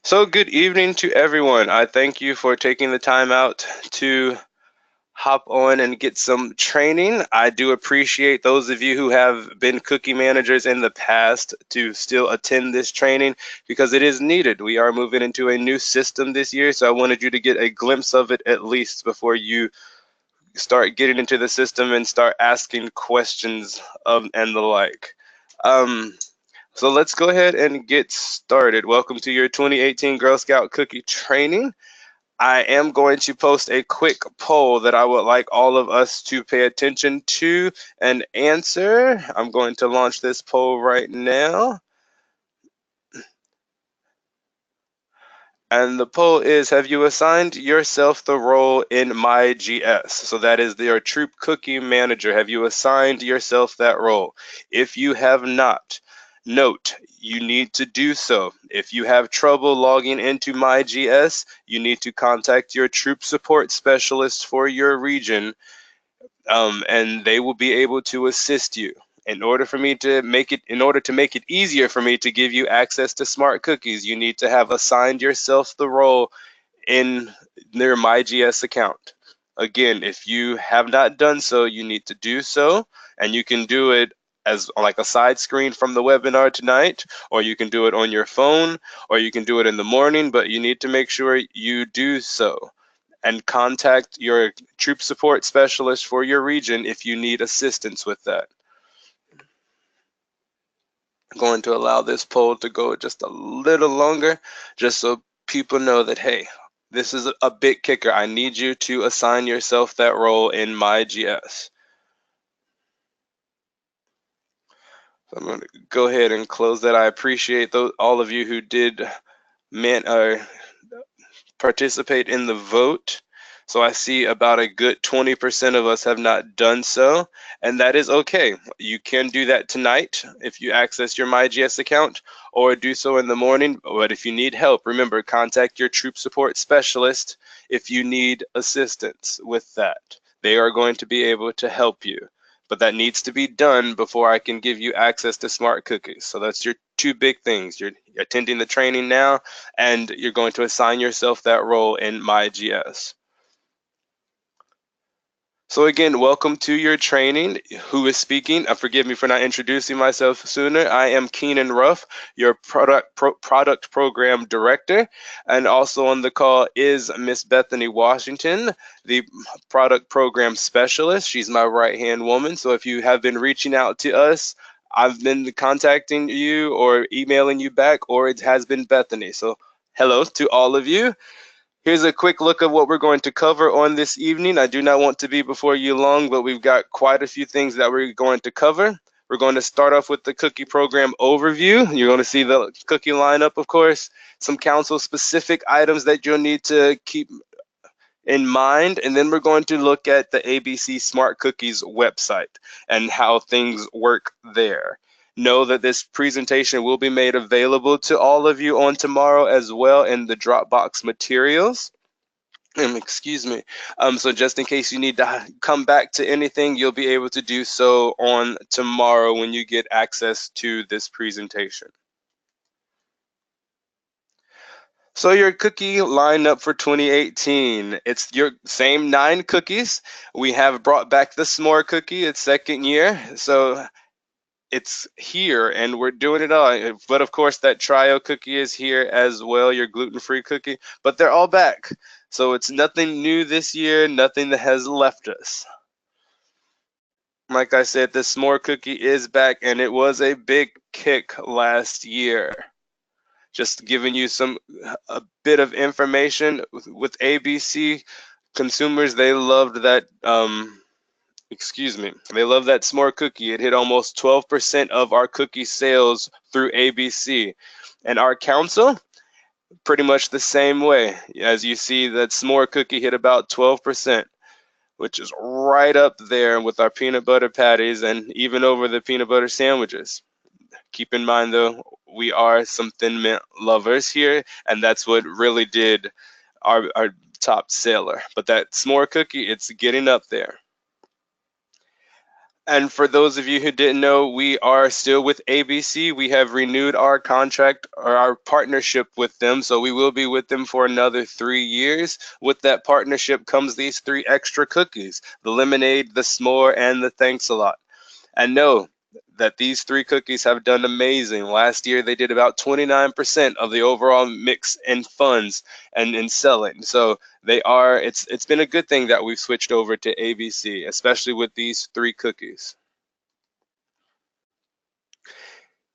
So, good evening to everyone. I thank you for taking the time out to hop on and get some training. I do appreciate those of you who have been cookie managers in the past to still attend this training because it is needed. We are moving into a new system this year, so I wanted you to get a glimpse of it at least before you start getting into the system and start asking questions of and the like. Um, so let's go ahead and get started. Welcome to your 2018 Girl Scout Cookie Training. I am going to post a quick poll that I would like all of us to pay attention to and answer. I'm going to launch this poll right now. And the poll is, have you assigned yourself the role in MyGS? So that is your Troop Cookie Manager. Have you assigned yourself that role? If you have not, note, you need to do so. If you have trouble logging into MyGS, you need to contact your Troop Support Specialist for your region, and they will be able to assist you. In order to make it easier for me to give you access to smart cookies, you need to have assigned yourself the role in their MyGS account. Again, if you have not done so, you need to do so, and you can do it as like a side screen from the webinar tonight, or you can do it on your phone, or you can do it in the morning, but you need to make sure you do so and contact your troop support specialist for your region if you need assistance with that. I'm going to allow this poll to go just a little longer, just so people know that, hey, this is a big kicker. I need you to assign yourself that role in MyGS. So I'm going to go ahead and close that. I appreciate all of you who did participate in the vote. So I see about a good 20% of us have not done so, and that is okay. You can do that tonight if you access your MyGS account, or do so in the morning. But if you need help, remember, contact your troop support specialist if you need assistance with that. They are going to be able to help you. But that needs to be done before I can give you access to smart cookies. So that's your two big things. You're attending the training now, and you're going to assign yourself that role in MyGS. So again, welcome to your training. Who is speaking? Forgive me for not introducing myself sooner. I am Keenan Ruff, your product program director, and also on the call is Miss Bethany Washington, the product program specialist. She's my right-hand woman. So if you have been reaching out to us, I've been contacting you or emailing you back, or it has been Bethany. So hello to all of you. Here's a quick look of what we're going to cover on this evening. I do not want to be before you long, but we've got quite a few things that we're going to cover. We're going to start off with the cookie program overview. You're going to see the cookie lineup, of course, some council specific items that you'll need to keep in mind, and then we're going to look at the ABC Smart Cookies website and how things work there. Know that this presentation will be made available to all of you on tomorrow as well in the Dropbox materials. Excuse me. So just in case you need to come back to anything, you'll be able to do so on tomorrow when you get access to this presentation. So your cookie lineup for 2018, it's your same 9 cookies. We have brought back the s'more cookie, its second year. So it's here and we're doing it all. But of course that trio cookie is here as well, your gluten-free cookie, but they're all back. So it's nothing new this year, nothing that has left us. Like I said, the s'more cookie is back and it was a big kick last year. Just giving you a bit of information with ABC consumers, they loved that they love that s'more cookie. It hit almost 12% of our cookie sales through ABC. And our council, pretty much the same way. As you see, that s'more cookie hit about 12%, which is right up there with our peanut butter patties and even over the peanut butter sandwiches. Keep in mind, though, we are some Thin Mint lovers here, and that's what really did our top seller. But that s'more cookie, it's getting up there. And for those of you who didn't know, we are still with ABC. We have renewed our contract or our partnership with them. So we will be with them for another 3 years. With that partnership comes these 3 extra cookies, the lemonade, the s'more, and the thanks a lot. And know that these 3 cookies have done amazing. Last year, they did about 29% of the overall mix in funds and in selling. So it's been a good thing that we've switched over to ABC, especially with these 3 cookies.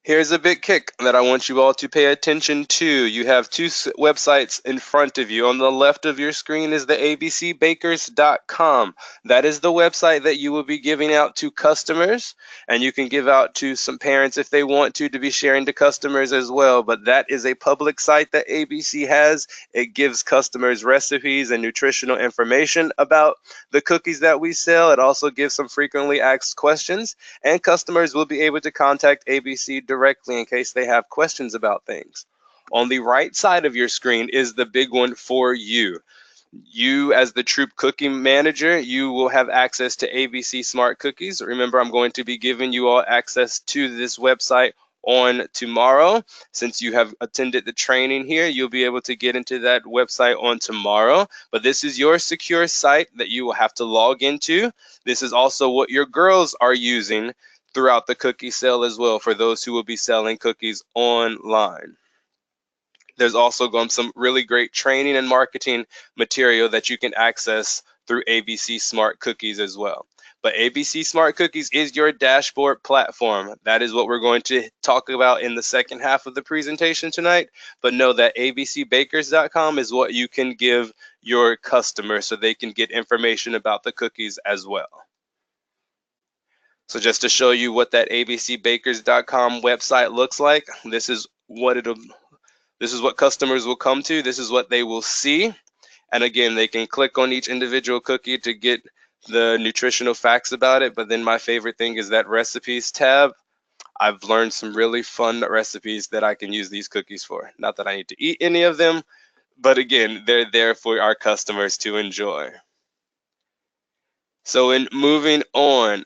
Here's a big kick that I want you all to pay attention to. You have 2 websites in front of you. On the left of your screen is the abcbakers.com. That is the website that you will be giving out to customers, and you can give out to some parents if they want to be sharing to customers as well. But that is a public site that ABC has. It gives customers recipes and nutritional information about the cookies that we sell. It also gives some frequently asked questions, and customers will be able to contact ABC directly in case they have questions about things. On the right side of your screen is the big one for you. You, as the Troop Cookie Manager, you will have access to ABC Smart Cookies. Remember, I'm going to be giving you all access to this website on tomorrow. Since you have attended the training here, you'll be able to get into that website on tomorrow. But this is your secure site that you will have to log into. This is also what your girls are using throughout the cookie sale as well, for those who will be selling cookies online. There's also some really great training and marketing material that you can access through ABC Smart Cookies as well. But ABC Smart Cookies is your dashboard platform. That is what we're going to talk about in the second half of the presentation tonight. But know that abcbakers.com is what you can give your customers so they can get information about the cookies as well. So just to show you what that abcbakers.com website looks like, this is what customers will come to. This is what they will see. And again, they can click on each individual cookie to get the nutritional facts about it. But then my favorite thing is that recipes tab. I've learned some really fun recipes that I can use these cookies for. Not that I need to eat any of them, but again, they're there for our customers to enjoy. So in moving on,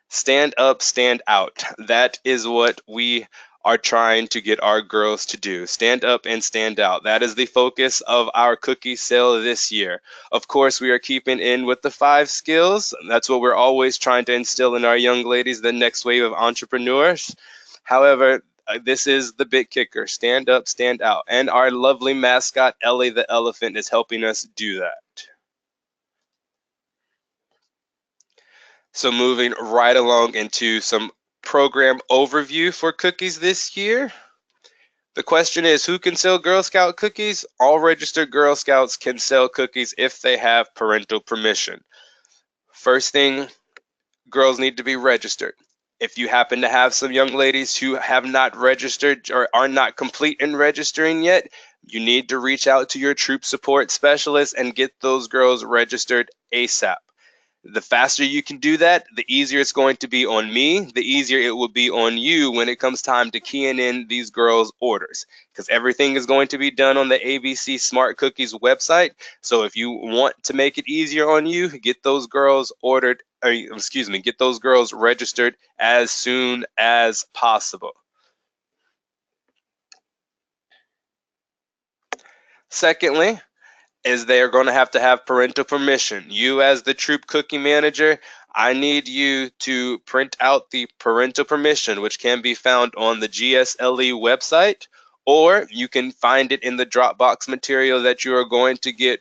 stand up, stand out. That is what we are trying to get our girls to do. Stand up and stand out. That is the focus of our cookie sale this year. Of course, we are keeping in with the 5 skills. That's what we're always trying to instill in our young ladies, the next wave of entrepreneurs. However, this is the big kicker. Stand up, stand out. And our lovely mascot, Ellie the elephant, is helping us do that. So moving right along into some program overview for cookies this year. The question is, who can sell Girl Scout cookies? All registered Girl Scouts can sell cookies if they have parental permission. First thing, girls need to be registered. If you happen to have some young ladies who have not registered or are not complete in registering yet, you need to reach out to your troop support specialist and get those girls registered ASAP. The faster you can do that, the easier it's going to be on me, the easier it will be on you when it comes time to keying in these girls' orders, because everything is going to be done on the ABC Smart Cookies website. So if you want to make it easier on you, get those girls get those girls registered as soon as possible. Secondly, is they are going to have parental permission. You, as the Troop Cookie Manager, I need you to print out the parental permission, which can be found on the GSLE website, or you can find it in the Dropbox material that you are going to get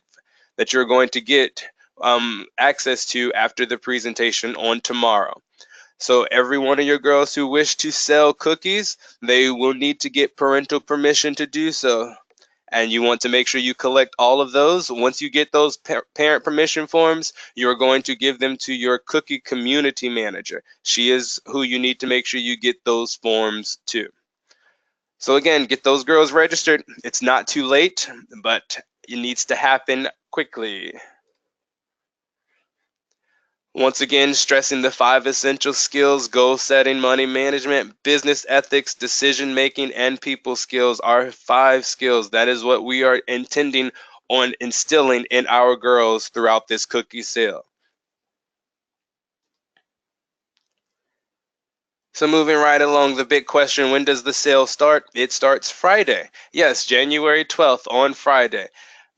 access to after the presentation on tomorrow. So every one of your girls who wish to sell cookies, they will need to get parental permission to do so. And you want to make sure you collect all of those. Once you get those parent permission forms, you're going to give them to your cookie community manager. She is who you need to make sure you get those forms to. So again, get those girls registered. It's not too late, but it needs to happen quickly. Once again, stressing the 5 essential skills: goal setting, money management, business ethics, decision making, and people skills are 5 skills. That is what we are intending on instilling in our girls throughout this cookie sale. So moving right along, the big question, when does the sale start? It starts Friday. Yes, January 12th on Friday.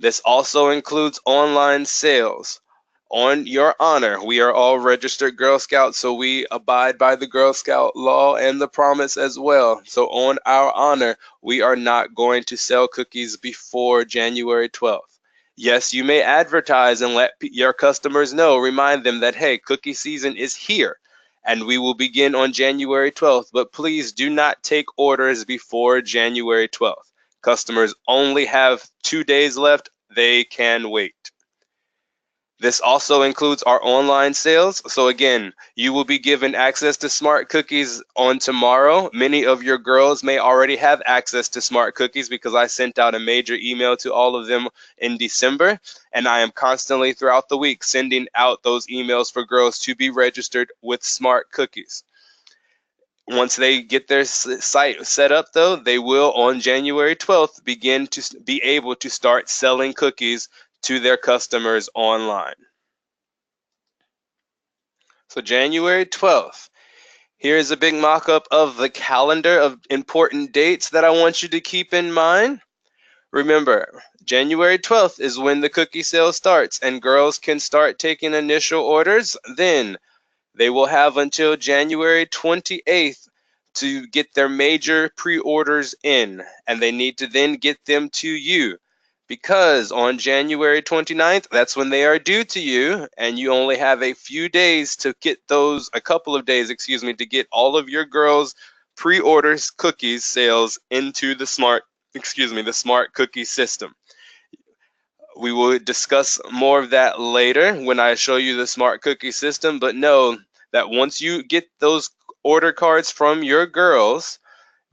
This also includes online sales. On your honor, we are all registered Girl Scouts, so we abide by the Girl Scout law and the promise as well. So on our honor, we are not going to sell cookies before January 12th. Yes, you may advertise and let your customers know, remind them that, hey, cookie season is here and we will begin on January 12th, but please do not take orders before January 12th. Customers only have 2 days left. They can wait. This also includes our online sales. So again, you will be given access to Smart Cookies on tomorrow. Many of your girls may already have access to Smart Cookies because I sent out a major email to all of them in December. And I am constantly throughout the week sending out those emails for girls to be registered with Smart Cookies. Once they get their site set up, though, they will on January 12th begin to be able to start selling cookies to their customers online. So January 12th. Here's a big mock-up of the calendar of important dates that I want you to keep in mind. Remember, January 12th is when the cookie sale starts and girls can start taking initial orders. Then they will have until January 28th to get their major pre-orders in, and they need to then get them to you, because on January 29th, that's when they are due to you, and you only have a few days to get those, a couple of days, excuse me, to get all of your girls' pre-orders cookies sales into the smart cookie system. We will discuss more of that later when I show you the smart cookie system, but know that once you get those order cards from your girls,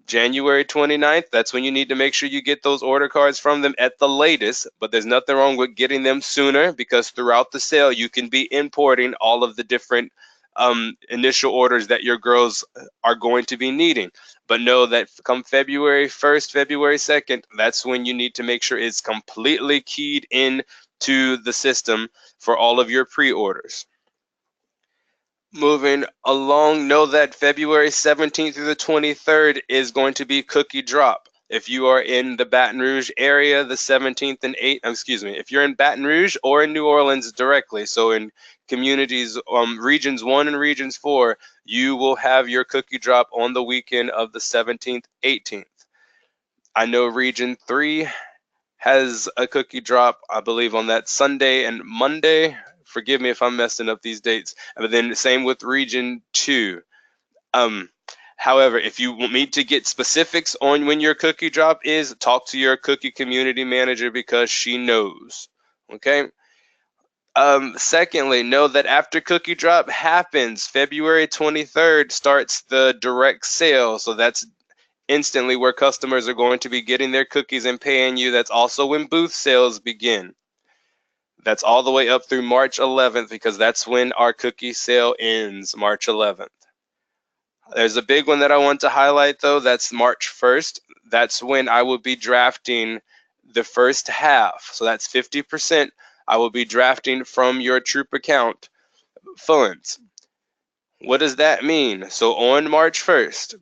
January 29th, that's when you need to make sure you get those order cards from them at the latest, but there's nothing wrong with getting them sooner, because throughout the sale, you can be importing all of the different initial orders that your girls are going to be needing. But know that come February 1st, February 2nd, that's when you need to make sure it's completely keyed in to the system for all of your pre-orders. Moving along, know that February 17th through the 23rd is going to be cookie drop. If you are in the Baton Rouge area, the 17th and 8th, excuse me, if you're in Baton Rouge or in New Orleans directly, so in communities, regions 1 and regions 4, you will have your cookie drop on the weekend of the 17th, 18th. I know region 3 has a cookie drop, I believe, on that Sunday and Monday. Forgive me if I'm messing up these dates. But then the same with region 2. However, if you want me to get specifics on when your cookie drop is, talk to your cookie community manager because she knows. Okay. Secondly, know that after cookie drop happens, February 23rd starts the direct sale. So that's instantly where customers are going to be getting their cookies and paying you. That's also when booth sales begin. That's all the way up through March 11th, because that's when our cookie sale ends, March 11th. There's a big one that I want to highlight, though. That's March 1st. That's when I will be drafting the first half. So that's 50%. I will be drafting from your Troop account funds. What does that mean? So on March 1st,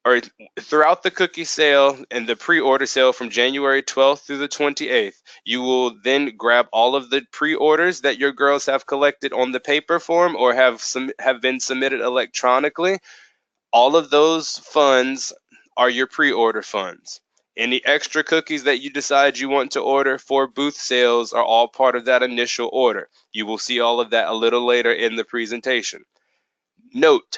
or throughout the cookie sale and the pre-order sale from January 12th through the 28th, you will then grab all of the pre-orders that your girls have collected on the paper form or have been submitted electronically. All of those funds are your pre-order funds. Any extra cookies that you decide you want to order for booth sales are all part of that initial order. You will see all of that a little later in the presentation. Note,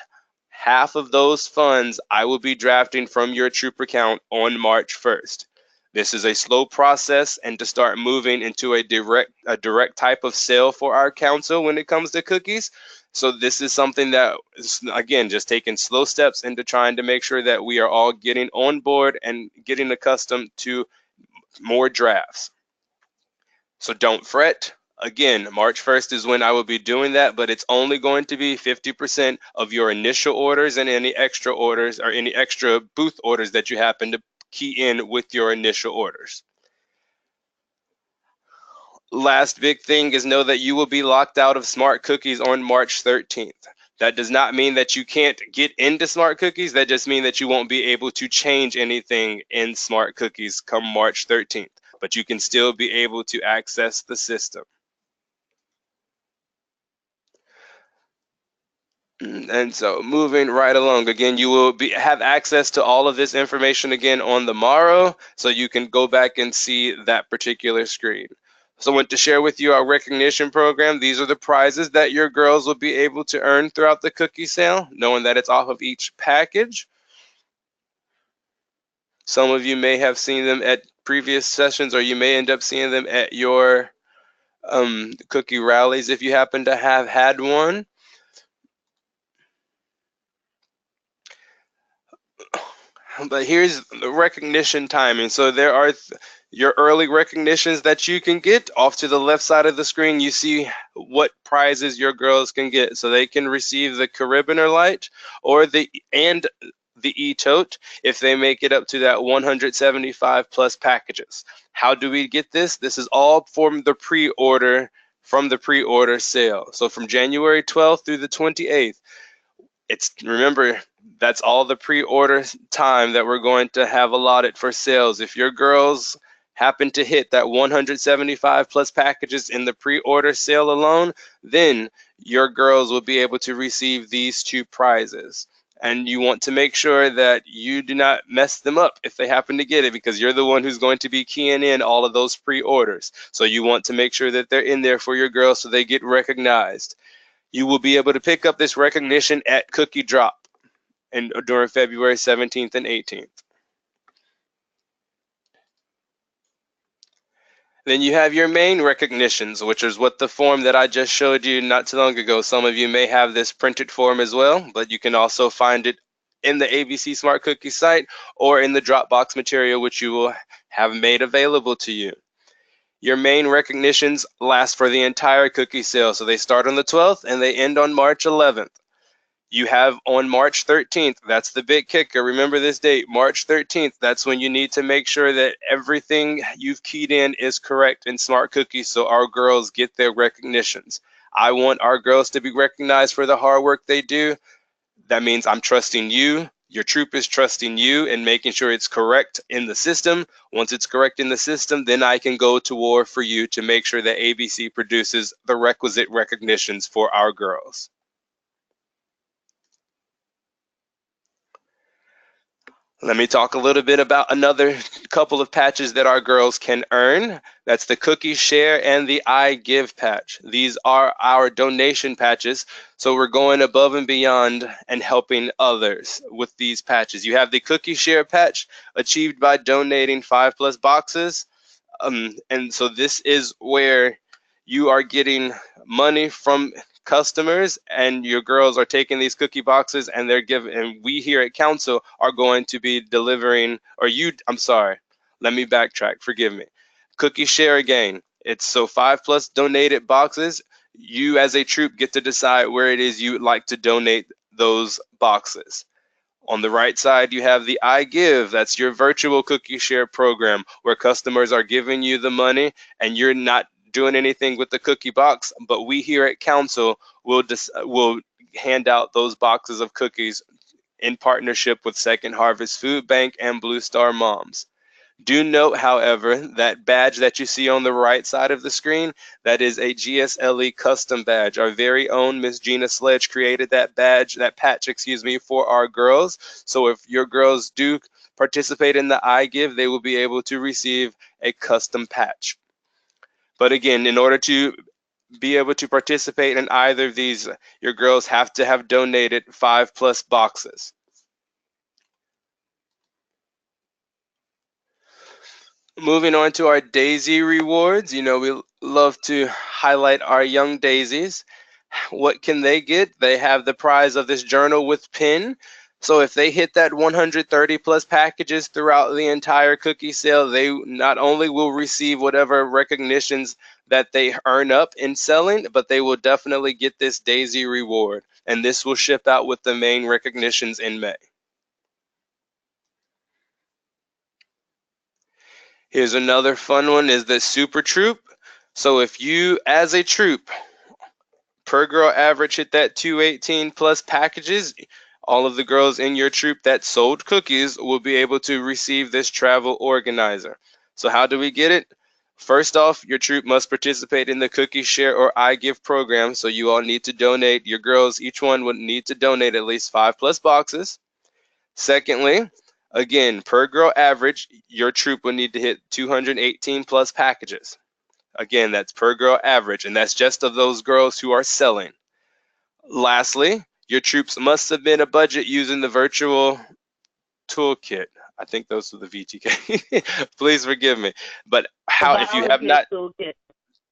half of those funds I will be drafting from your Troop account on March 1st. This is a slow process, and to start moving into a direct type of sale for our council when it comes to cookies. So this is something that is, again, just taking slow steps into trying to make sure that we are all getting on board and getting accustomed to more drafts. So don't fret. Again, March 1st is when I will be doing that, but it's only going to be 50% of your initial orders and any extra orders or any extra booth orders that you happen to key in with your initial orders. Last big thing is know that you will be locked out of Smart Cookies on March 13th. That does not mean that you can't get into Smart Cookies. That just means that you won't be able to change anything in Smart Cookies come March 13th, but you can still be able to access the system. And so moving right along, again, you will have access to all of this information again on the morrow, so you can go back and see that particular screen. So I want to share with you our recognition program. These are the prizes that your girls will be able to earn throughout the cookie sale, knowing that it's off of each package. Some of you may have seen them at previous sessions, or you may end up seeing them at your cookie rallies if you happen to have had one. But here's the recognition timing. So there are your early recognitions that you can get. Off to the left side of the screen, you see what prizes your girls can get. So they can receive the Carabiner Light or the e-tote if they make it up to that 175 plus packages. How do we get this? This is all from the pre-order sale. So from January 12th through the 28th, remember, that's all the pre-order time that we're going to have allotted for sales. If your girls happen to hit that 175 plus packages in the pre-order sale alone, then your girls will be able to receive these two prizes. And you want to make sure that you do not mess them up if they happen to get it, because you're the one who's going to be keying in all of those pre-orders. So you want to make sure that they're in there for your girls so they get recognized. You will be able to pick up this recognition at Cookie Drop during February 17th and 18th. Then you have your main recognitions, which is what the form that I just showed you not too long ago. Some of you may have this printed form as well, but you can also find it in the ABC Smart Cookie site or in the Dropbox material, which you will have made available to you. Your main recognitions last for the entire cookie sale. So they start on the 12th and they end on March 11th. You have on March 13th, that's the big kicker. Remember this date, March 13th. That's when you need to make sure that everything you've keyed in is correct in Smart Cookies so our girls get their recognitions. I want our girls to be recognized for the hard work they do. That means I'm trusting you. Your troop is trusting you and making sure it's correct in the system. Once it's correct in the system, then I can go to war for you to make sure that ABC produces the requisite recognitions for our girls. Let me talk a little bit about another couple of patches that our girls can earn. That's the Cookie Share and the I Give patch. These are our donation patches. So we're going above and beyond and helping others with these patches. You have the Cookie Share patch achieved by donating 5+ boxes. And so this is where you are getting money from customers and your girls are taking these cookie boxes and they're giving, and we here at council are going to be delivering, I'm sorry, let me backtrack, forgive me. Cookie Share again, it's so 5+ donated boxes. You as a troop get to decide where it is you would like to donate those boxes. On the right side, you have the I Give. That's your virtual Cookie Share program where customers are giving you the money and you're not doing anything with the cookie box, but we here at council will hand out those boxes of cookies in partnership with Second Harvest Food Bank and Blue Star Moms. Do note, however, that badge that you see on the right side of the screen, that is a GSLE custom badge. Our very own Miss Gina Sledge created that patch, for our girls. So if your girls do participate in the I Give, they will be able to receive a custom patch. But again, in order to be able to participate in either of these, your girls have to have donated 5+ boxes. Moving on to our Daisy rewards, we love to highlight our young daisies. What can they get? They have the prize of this journal with pin. So if they hit that 130+ packages throughout the entire cookie sale, they not only will receive whatever recognitions that they earn up in selling, but they will definitely get this Daisy reward. And this will ship out with the main recognitions in May. Here's another fun one, is the Super Troop. So if you as a troop per girl average hit that 218 plus packages, all of the girls in your troop that sold cookies will be able to receive this travel organizer. So how do we get it? First off, your troop must participate in the Cookie Share or I Give program. So you all need to donate. Your girls, each one would need to donate at least 5+ boxes. Secondly, again, per girl average, your troop would need to hit 218 plus packages. Again, that's per girl average, and that's just of those girls who are selling. Lastly, your troops must submit a budget using the virtual toolkit. I think those are the VTK. Please forgive me. But how, if you have not, toolkit.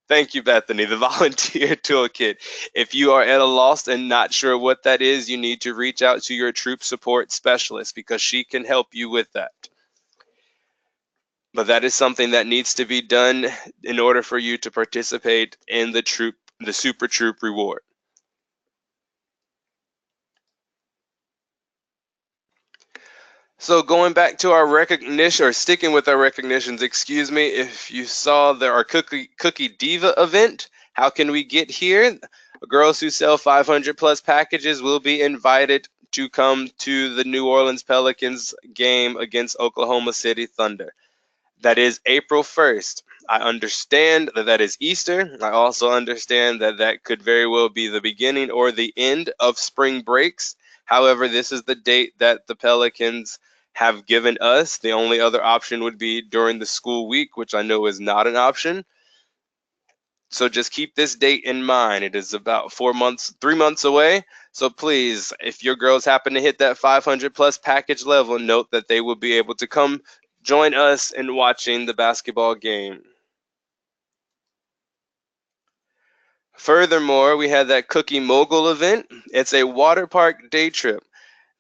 Thank you, Bethany, the volunteer toolkit. If you are at a loss and not sure what that is, you need to reach out to your troop support specialist because she can help you with that. But that is something that needs to be done in order for you to participate in the Super Troop reward. So going back to our recognition, or sticking with our recognitions, excuse me, if you saw our Cookie Diva event, how can we get here? Girls who sell 500 plus packages will be invited to come to the New Orleans Pelicans game against Oklahoma City Thunder. That is April 1st. I understand that that is Easter. I also understand that that could very well be the beginning or the end of spring breaks. However, this is the date that the Pelicans have given us. The only other option would be during the school week, which I know is not an option. So just keep this date in mind. It is about 3 months away. So please, if your girls happen to hit that 500 plus package level, note that they will be able to come join us in watching the basketball game. Furthermore, we had that Cookie Mogul event. It's a water park day trip.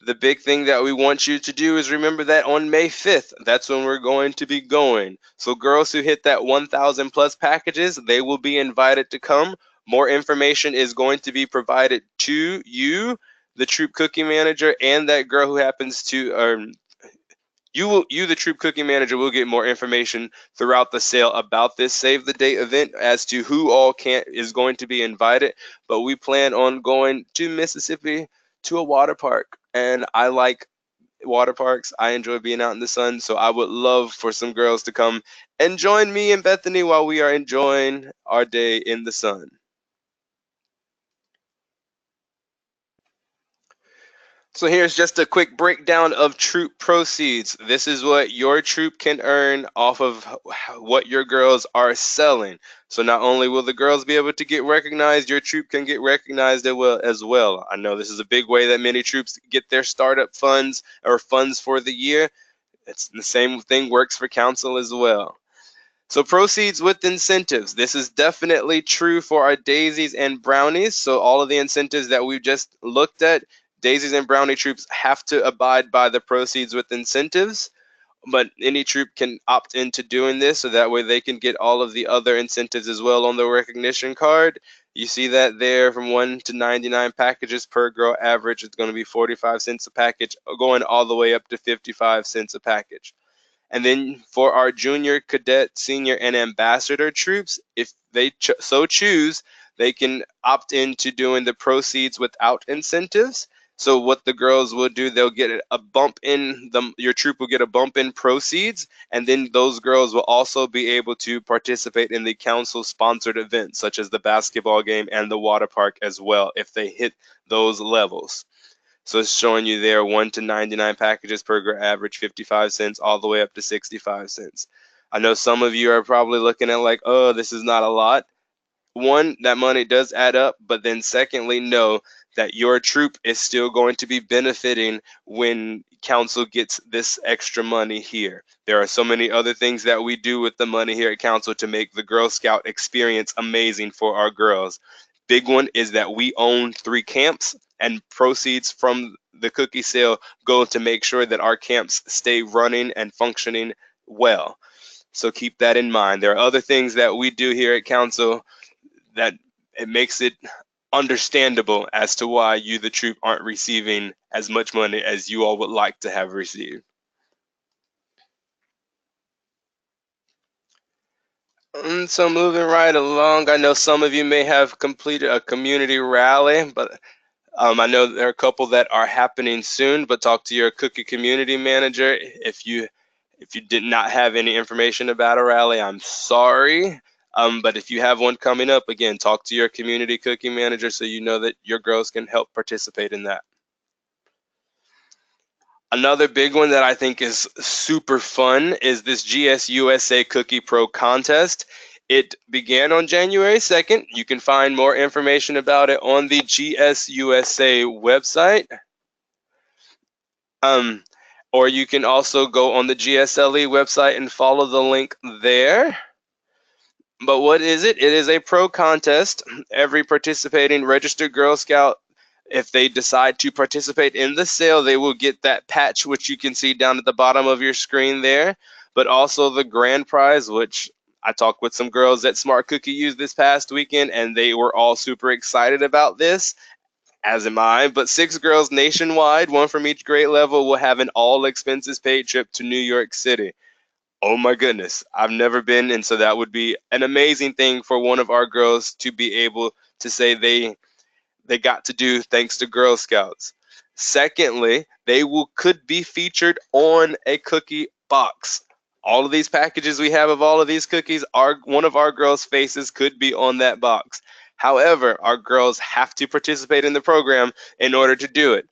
The big thing that we want you to do is remember that on May 5th, that's when we're going to be going. So girls who hit that 1,000 plus packages, they will be invited to come. More information is going to be provided to you, the troop cookie manager, and that girl who happens to, you, the troop cookie manager, will get more information throughout the sale about this save the date event as to who all is going to be invited. But we plan on going to Mississippi to a water park, and I like water parks. I enjoy being out in the sun, so I would love for some girls to come and join me and Bethany while we are enjoying our day in the sun. So here's just a quick breakdown of troop proceeds. This is what your troop can earn off of what your girls are selling. So not only will the girls be able to get recognized, your troop can get recognized as well. I know this is a big way that many troops get their startup funds or funds for the year. It's the same thing works for council as well. So proceeds with incentives. This is definitely true for our daisies and brownies. So all of the incentives that we've just looked at, daisies and brownie troops have to abide by the proceeds with incentives, but any troop can opt into doing this so that way they can get all of the other incentives as well on the recognition card. You see that there from 1 to 99 packages per girl average. It's going to be 45 cents a package, going all the way up to 55 cents a package. And then for our junior, cadet, senior, and ambassador troops, if they so choose, they can opt into doing the proceeds without incentives. So what the girls will do, they'll get a bump in your troop will get a bump in proceeds, and then those girls will also be able to participate in the council sponsored events such as the basketball game and the water park as well if they hit those levels. So it's showing you there 1 to 99 packages per girl average 55 cents all the way up to 65 cents. I know some of you are probably looking at like, oh, this is not a lot. One, that money does add up, but then secondly, know that your troop is still going to be benefiting when council gets this extra money here. There are so many other things that we do with the money here at council to make the Girl Scout experience amazing for our girls. Big one is that we own 3 camps, and proceeds from the cookie sale go to make sure that our camps stay running and functioning well. So keep that in mind. There are other things that we do here at council that it makes it understandable as to why you, the troop, aren't receiving as much money as you all would like to have received. So moving right along, I know some of you may have completed a community rally, but I know there are a couple that are happening soon. But talk to your cookie community manager if you did not have any information about a rally. I'm sorry, but if you have one coming up, again, talk to your community cookie manager so you know that your girls can help participate in that. Another big one that I think is super fun is this GSUSA Cookie Pro contest. It began on January 2nd. You can find more information about it on the GSUSA website. Or you can also go on the GSLE website and follow the link there. But what is it? It is a pro contest. Every participating registered Girl Scout, if they decide to participate in the sale, they will get that patch, which you can see down at the bottom of your screen there, but also the grand prize, which I talked with some girls at Smart Cookie Use this past weekend, and they were all super excited about this, as am I. But 6 girls nationwide, one from each grade level, will have an all expenses paid trip to New York City. Oh my goodness, I've never been, and so that would be an amazing thing for one of our girls to be able to say they got to do thanks to Girl Scouts. Secondly, they could be featured on a cookie box. All of these packages we have of all of these cookies, one of our girls' faces could be on that box. However, our girls have to participate in the program in order to do it.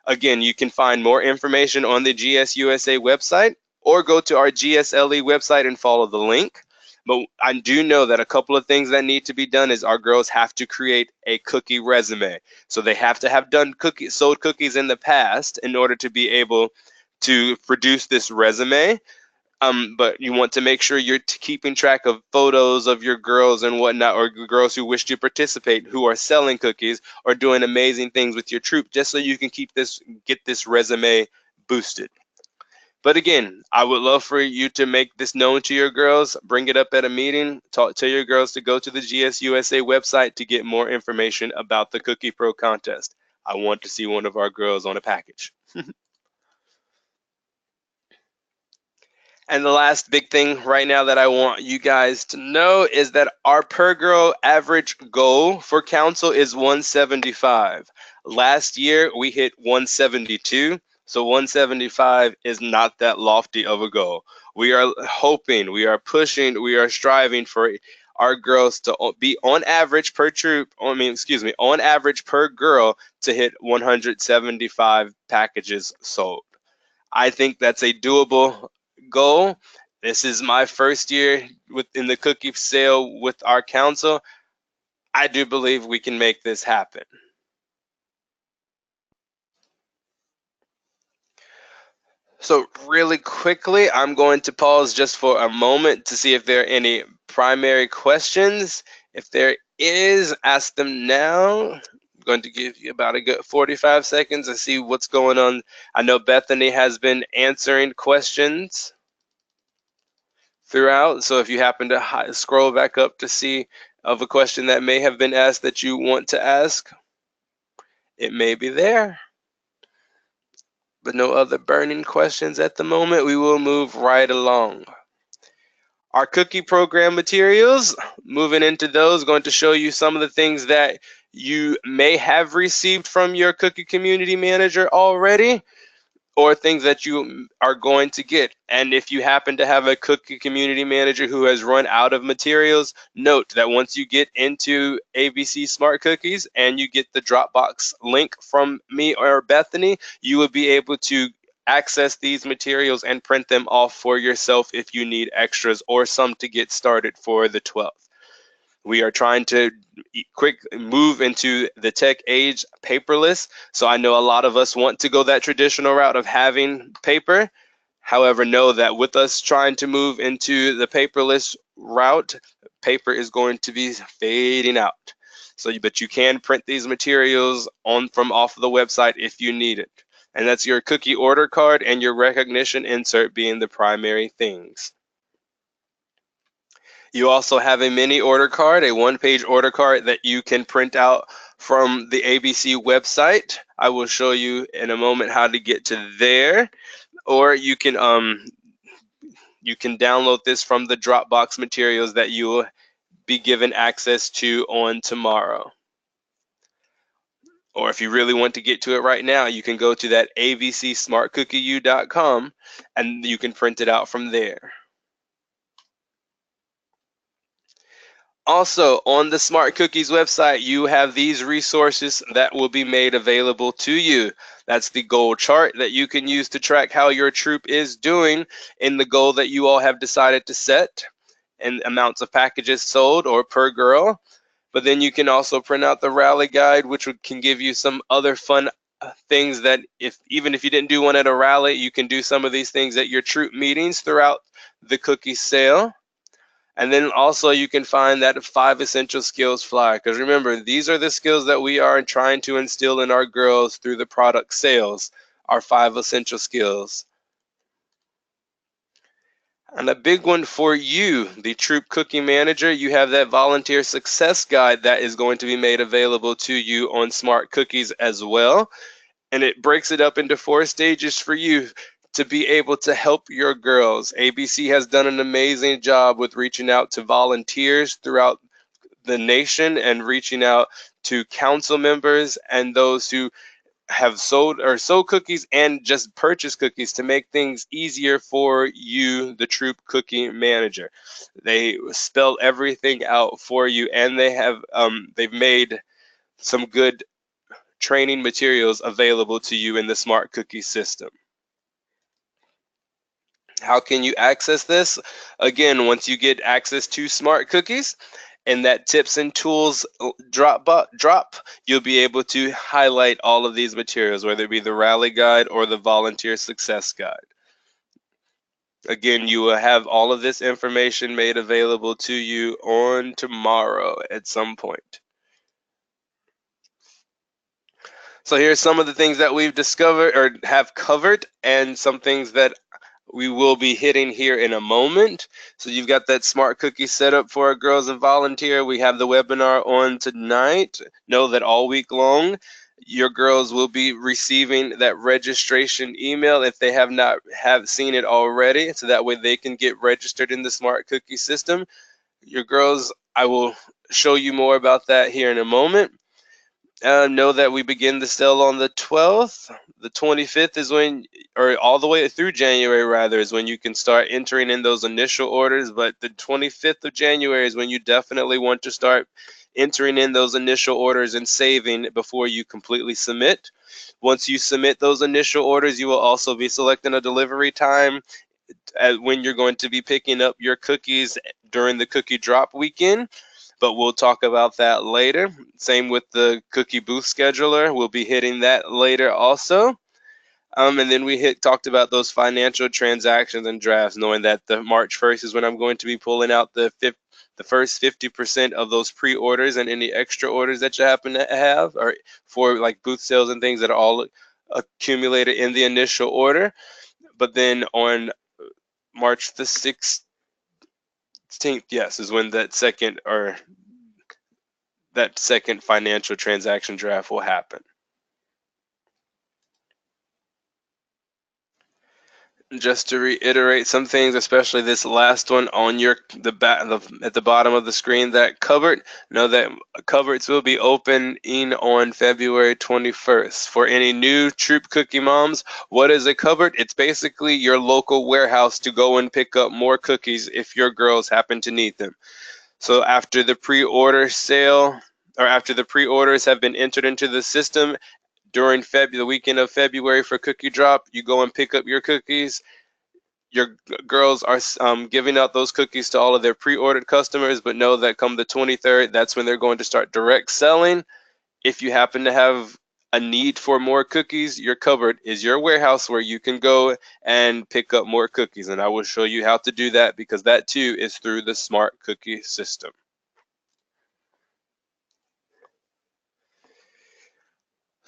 Again, you can find more information on the GSUSA website or go to our GSLE website and follow the link. But I do know that a couple of things that need to be done is our girls have to create a cookie resume. So they have to have done sold cookies in the past in order to be able to produce this resume. But you want to make sure you're keeping track of photos of your girls and whatnot, or girls who wish to participate, who are selling cookies or doing amazing things with your troop, just so you can get this resume boosted. But again, I would love for you to make this known to your girls, bring it up at a meeting, tell your girls to go to the GSUSA website to get more information about the Cookie Pro contest. I want to see one of our girls on a package. And the last big thing right now that I want you guys to know is that our per girl average goal for council is 175. Last year we hit 172, so 175 is not that lofty of a goal. We are hoping, we are pushing, we are striving for our girls to be on average per troop, on average per girl to hit 175 packages sold. I think that's a doable goal. This is my first year in the cookie sale with our council. I do believe we can make this happen. So really quickly, I'm going to pause just for a moment to see if there are any primary questions. If there is, ask them now. I'm going to give you about a good 45 seconds to see what's going on. I know Bethany has been answering questions throughout. So if you happen to scroll back up to see of a question that may have been asked that you want to ask, it may be there. But no other burning questions at the moment. We will move right along. Our cookie program materials, moving into those, going to show you some of the things that you may have received from your cookie community manager already, or things that you are going to get. And if you happen to have a cookie community manager who has run out of materials, note that once you get into ABC Smart Cookies and you get the Dropbox link from me or Bethany, you will be able to access these materials and print them off for yourself if you need extras or some to get started for the 12th. We are trying to quick move into the tech age paperless. So I know a lot of us want to go that traditional route of having paper. However, know that with us trying to move into the paperless route, paper is going to be fading out. So, but you can print these materials from off the website if you need it. And that's your cookie order card and your recognition insert being the primary things. You also have a mini order card, a one-page order card that you can print out from the ABC website. I will show you in a moment how to get to there, or you can you can download this from the Dropbox materials that you will be given access to on tomorrow. Or if you really want to get to it right now, you can go to that abcsmartcookieu.com and you can print it out from there. Also, on the Smart Cookies website, you have these resources that will be made available to you. That's the goal chart that you can use to track how your troop is doing in the goal that you all have decided to set, and amounts of packages sold or per girl. But then you can also print out the rally guide, which can give you some other fun things that even if you didn't do one at a rally, you can do some of these things at your troop meetings throughout the cookie sale. And then also you can find that 5 essential skills flyer, because remember, these are the skills that we are trying to instill in our girls through the product sales, our 5 essential skills. And a big one for you, the Troop Cookie Manager, you have that volunteer success guide that is going to be made available to you on Smart Cookies as well. And it breaks it up into 4 stages for you to be able to help your girls. ABC has done an amazing job with reaching out to volunteers throughout the nation and reaching out to council members and those who have sold cookies and just purchase cookies to make things easier for you, the Troop Cookie Manager. They spell everything out for you, and they've made some good training materials available to you in the Smart Cookie system. How can you access this? Again, once you get access to Smart Cookies and that tips and tools drop, you'll be able to highlight all of these materials, whether it be the rally guide or the volunteer success guide. Again, you will have all of this information made available to you on tomorrow at some point. So here's some of the things that we've discovered or have covered, and some things that we will be hitting here in a moment. So you've got that Smart Cookie set up for our girls and volunteer. We have the webinar on tonight. Know that all week long, your girls will be receiving that registration email if they have not seen it already, so that way they can get registered in the Smart Cookie system. Your girls, I will show you more about that here in a moment. Know that we begin the sale on the 12th. The 25th is when, or all the way through January rather, is when you can start entering in those initial orders. But the 25th of January is when you definitely want to start entering in those initial orders and saving before you completely submit. Once you submit those initial orders, you will also be selecting a delivery time when you're going to be picking up your cookies during the cookie drop weekend. But we'll talk about that later. Same with the cookie booth scheduler. We'll be hitting that later also. And then we talked about those financial transactions and drafts, knowing that the March 1st is when I'm going to be pulling out the first 50% of those pre-orders and any extra orders that you happen to have, or for like booth sales and things that are all accumulated in the initial order. But then on March the 16th, yes, is when that second financial transaction draft will happen. Just to reiterate some things, especially this last one on at the bottom of the screen, that cupboard. Know that cupboards will be opening on February 21st. For any new Troop Cookie moms, what is a cupboard? It's basically your local warehouse to go and pick up more cookies if your girls happen to need them. So after the pre-order sale, or after the pre-orders have been entered into the system, during the weekend of February for Cookie Drop, you go and pick up your cookies. Your girls are giving out those cookies to all of their pre-ordered customers, but know that come the 23rd, that's when they're going to start direct selling. If you happen to have a need for more cookies, your cupboard is your warehouse where you can go and pick up more cookies. And I will show you how to do that, because that too is through the Smart Cookie system.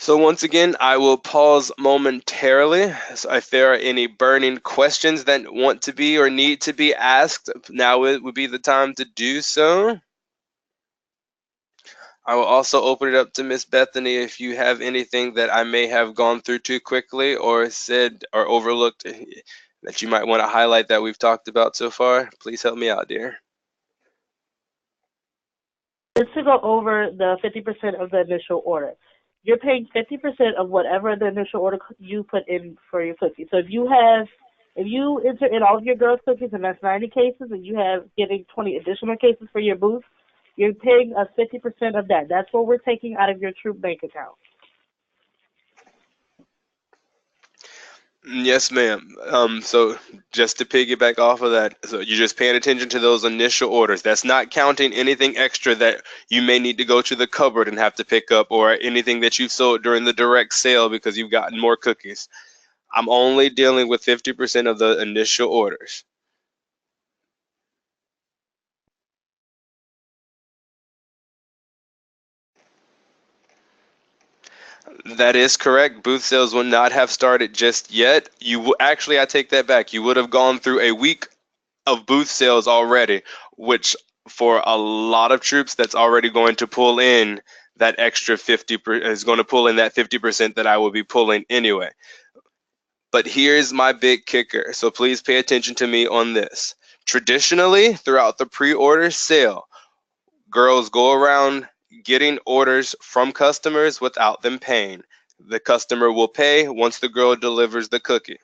So once again, I will pause momentarily. So if there are any burning questions that want to be or need to be asked, now it would be the time to do so. I will also open it up to Miss Bethany if you have anything that I may have gone through too quickly or said or overlooked. that you might want to highlight that we've talked about so far? Please help me out, dear. Just to go over the 50% of the initial order. You're paying 50% of whatever the initial order you put in for your cookies. So if you enter in all of your girls' cookies and that's 90 cases, and you have getting 20 additional cases for your booth, you're paying us 50% of that. That's what we're taking out of your Troop bank account. Yes, ma'am. So just to piggyback off of that, so you're just paying attention to those initial orders. That's not counting anything extra that you may need to go to the cupboard and have to pick up, or anything that you've sold during the direct sale because you've gotten more cookies. I'm only dealing with 50% of the initial orders. That is correct. Booth sales will not have started just yet. Actually, I take that back. You would have gone through a week of booth sales already, which for a lot of troops, that's already going to pull in that extra 50%, is going to pull in that 50% that I will be pulling anyway. But here's my big kicker. So please pay attention to me on this. Traditionally, throughout the pre-order sale, girls go around getting orders from customers without them paying. The customer will pay once the girl delivers the cookie.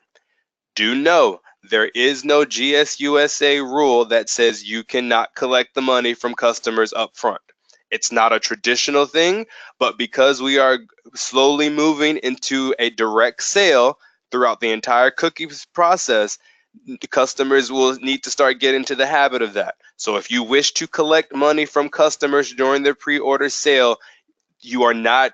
Do know there is no GSUSA rule that says you cannot collect the money from customers up front. It's not a traditional thing, but because we are slowly moving into a direct sale throughout the entire cookies process, the customers will need to start getting into the habit of that. So if you wish to collect money from customers during their pre-order sale, you are not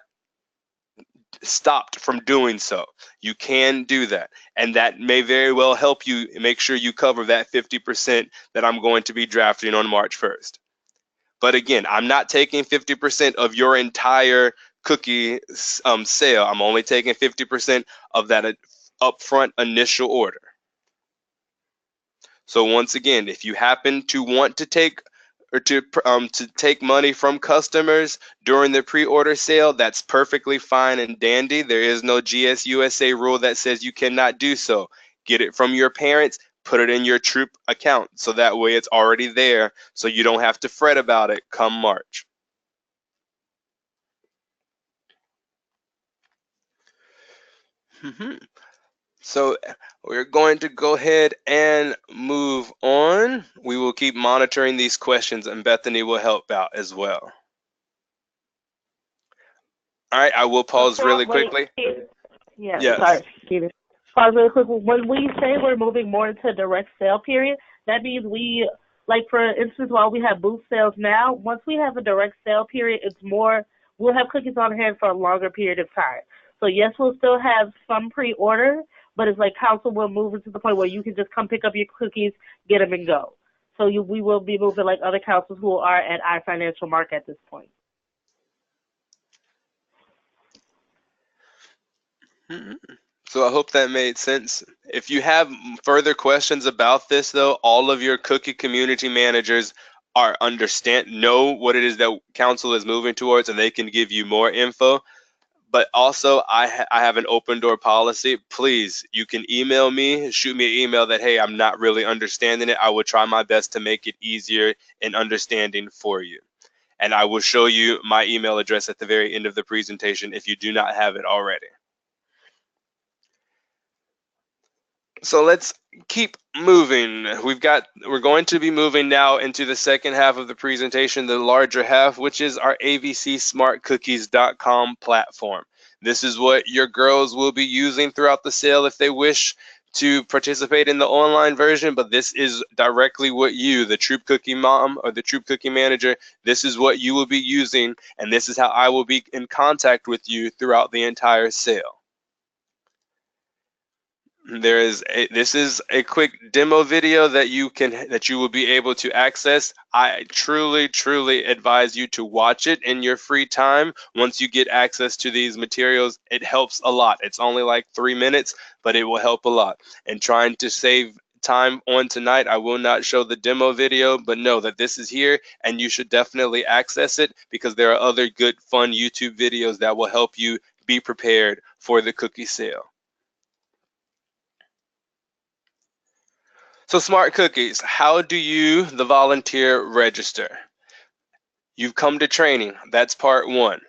stopped from doing so. You can do that. And that may very well help you make sure you cover that 50% that I'm going to be drafting on March 1st. But again, I'm not taking 50% of your entire cookie sale. I'm only taking 50% of that upfront initial order. So once again, if you happen to want to take to take money from customers during the pre-order sale, that's perfectly fine and dandy. There is no GSUSA rule that says you cannot do so. Get it from your parents, put it in your troop account, so that way it's already there, so you don't have to fret about it come March. So we're going to go ahead and move on. We will keep monitoring these questions, and Bethany will help out as well. All right, I will pause really quickly. Yeah, Yes. sorry, Keita. Pause really quick. When we say we're moving more into direct sale period, that means like for instance, while we have booth sales now, once we have a direct sale period, it's more, we'll have cookies on hand for a longer period of time. So yes, we'll still have some pre-order, but it's like council will move it to the point where you can just come pick up your cookies, get them, and go. So we will be moving like other councils who are at iFinancial Mark at this point. So I hope that made sense. If you have further questions about this, though, all of your cookie community managers know what it is that council is moving towards, and they can give you more info. But also, I have an open door policy. Please, you can email me, shoot me an email that, hey, I'm not really understanding it. I will try my best to make it easier in understanding for you. And I will show you my email address at the very end of the presentation if you do not have it already. So let's keep moving. We're going to be moving now into the second half of the presentation, the larger half, which is our avcsmartcookies.com platform. This is what your girls will be using throughout the sale if they wish to participate in the online version, but this is directly what you, the Troop Cookie Mom or the Troop Cookie Manager, this is what you will be using, and this is how I will be in contact with you throughout the entire sale. This is a quick demo video that you will be able to access. I truly advise you to watch it in your free time. Once you get access to these materials, it helps a lot. It's only like 3 minutes, but it will help a lot. And trying to save time on tonight, I will not show the demo video, but know that this is here and you should definitely access it because there are other good, fun YouTube videos that will help you be prepared for the cookie sale. So Smart Cookies, how do you, the volunteer, register? You've come to training. That's part one.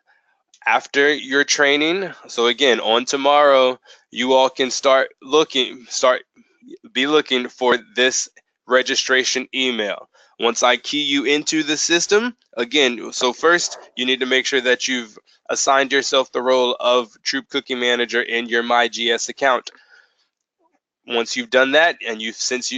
After your training, so again, on tomorrow, you all can be looking for this registration email. Once I key you into the system, again, so first you need to make sure that you've assigned yourself the role of Troop Cookie Manager in your MyGS account. Once you've done that, and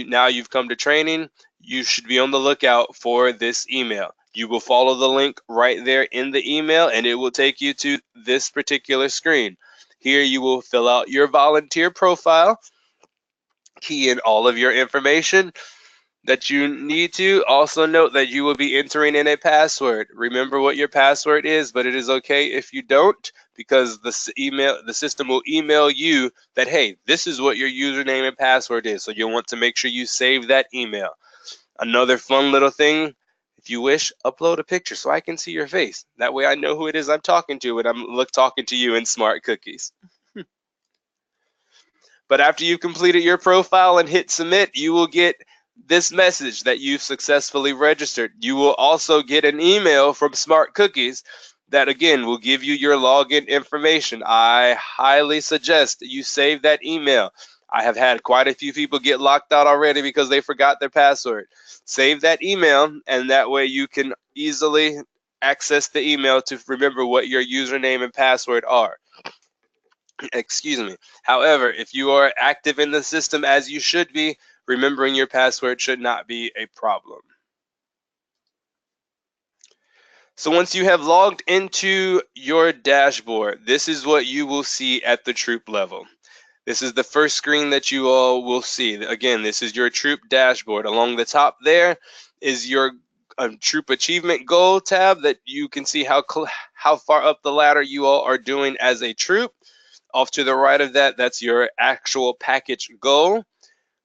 now you've come to training, you should be on the lookout for this email. You will follow the link right there in the email, and it will take you to this particular screen. Here you will fill out your volunteer profile, key in all of your information that you need to. Also note that you will be entering in a password. Remember what your password is, but it is okay if you don't, because the system will email you that, hey, this is what your username and password is. So you'll want to make sure you save that email. Another fun little thing, if you wish, upload a picture so I can see your face. That way I know who it is I'm talking to when I'm talking to you in Smart Cookies. But after you've completed your profile and hit submit, you will get this message that you've successfully registered. You will also get an email from Smart Cookies that, again, will give you your login information. I highly suggest that you save that email. I have had quite a few people get locked out already because they forgot their password. Save that email, and that way you can easily access the email to remember what your username and password are. Excuse me. However, if you are active in the system as you should be, remembering your password should not be a problem. So once you have logged into your dashboard, this is what you will see at the troop level. This is the first screen that you all will see. Again, this is your troop dashboard. Along the top there is your troop achievement goal tab that you can see how far up the ladder you all are doing as a troop. Off to the right of that, that's your actual package goal.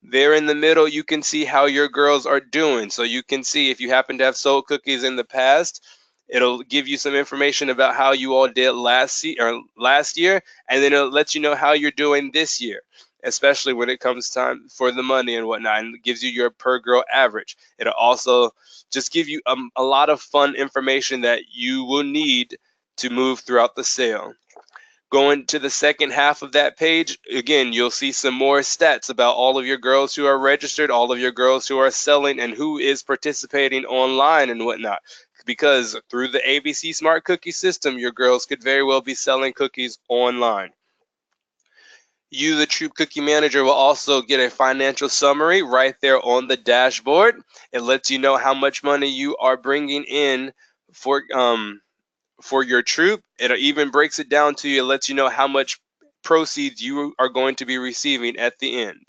There in the middle, you can see how your girls are doing. So you can see if you happen to have sold cookies in the past, it'll give you some information about how you all did last year, and then it'll let you know how you're doing this year, especially when it comes time for the money and whatnot, and it gives you your per girl average. It'll also just give you a lot of fun information that you will need to move throughout the sale. Going to the second half of that page, again, you'll see some more stats about all of your girls who are registered, all of your girls who are selling, and who is participating online and whatnot. Because through the ABC Smart Cookie system, your girls could very well be selling cookies online. You, the Troop Cookie Manager, will also get a financial summary right there on the dashboard. It lets you know how much money you are bringing in for your troop. It even breaks it down to you. It lets you know how much proceeds you are going to be receiving at the end.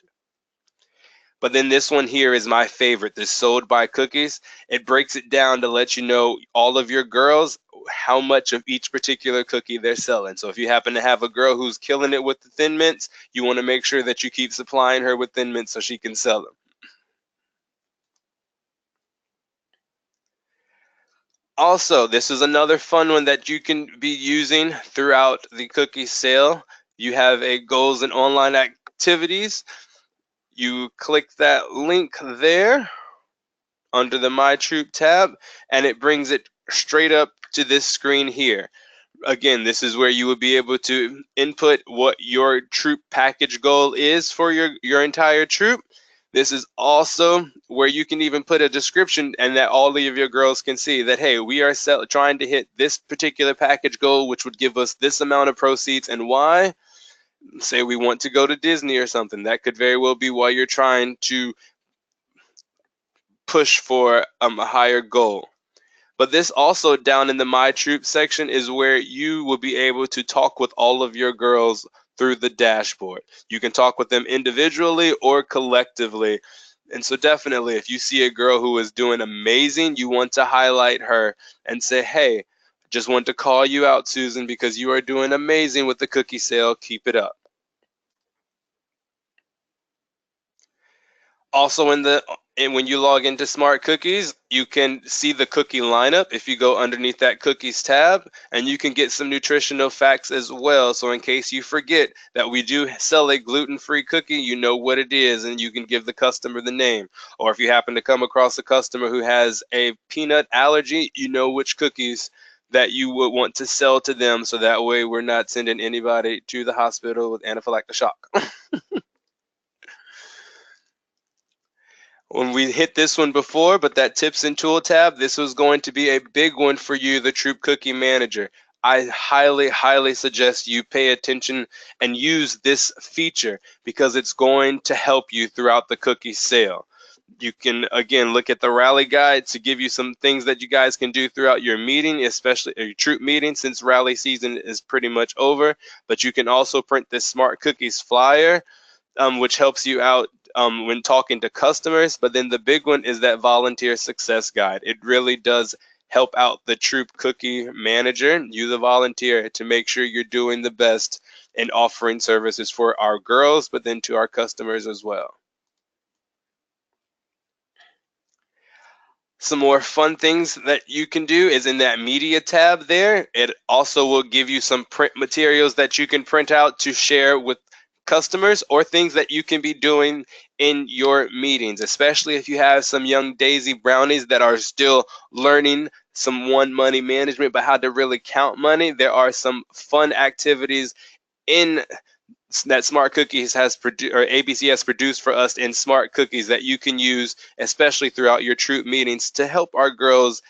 But then this one here is my favorite, this sold by cookies. It breaks it down to let you know, all of your girls, how much of each particular cookie they're selling. So if you happen to have a girl who's killing it with the Thin Mints, you want to make sure that you keep supplying her with Thin Mints so she can sell them. Also, this is another fun one that you can be using throughout the cookie sale. You have a goals and online activities. You click that link there under the My Troop tab, and it brings it straight up to this screen here. Again, this is where you will be able to input what your troop package goal is for your entire troop. This is also where you can even put a description, and that all of your girls can see that, hey, we are trying to hit this particular package goal, which would give us this amount of proceeds, and why. Say we want to go to Disney or something. That could very well be why you're trying to push for a higher goal. But this also, down in the My Troop section, is where you will be able to talk with all of your girls through the dashboard. You can talk with them individually or collectively. And so definitely, if you see a girl who is doing amazing, you want to highlight her and say, hey, just want to call you out, Susan, because you are doing amazing with the cookie sale. Keep it up. Also in the And when you log into Smart Cookies, you can see the cookie lineup if you go underneath that cookies tab, and you can get some nutritional facts as well. So in case you forget that we do sell a gluten-free cookie, you know what it is, and you can give the customer the name. Or if you happen to come across a customer who has a peanut allergy, you know which cookies that you would want to sell to them, so that way we're not sending anybody to the hospital with anaphylactic shock. When we hit this one before, but that tips and tool tab, this was going to be a big one for you, the Troop Cookie Manager. I highly, highly suggest you pay attention and use this feature because it's going to help you throughout the cookie sale. You can, again, look at the rally guide to give you some things that you guys can do throughout your meeting, especially your troop meeting, since rally season is pretty much over. But you can also print this Smart Cookies flyer, which helps you out when talking to customers. But then the big one is that volunteer success guide. It really does help out the Troop Cookie Manager, you the volunteer, to make sure you're doing the best in offering services for our girls, but then to our customers as well. Some more fun things that you can do is in that media tab there. It also will give you some print materials that you can print out to share with customers, or things that you can be doing in your meetings, especially if you have some young Daisy Brownies that are still learning some money management, but how to really count money. There are some fun activities in that Smart Cookies has produced, or ABC has produced for us in Smart Cookies, that you can use, especially throughout your troop meetings, to help our girls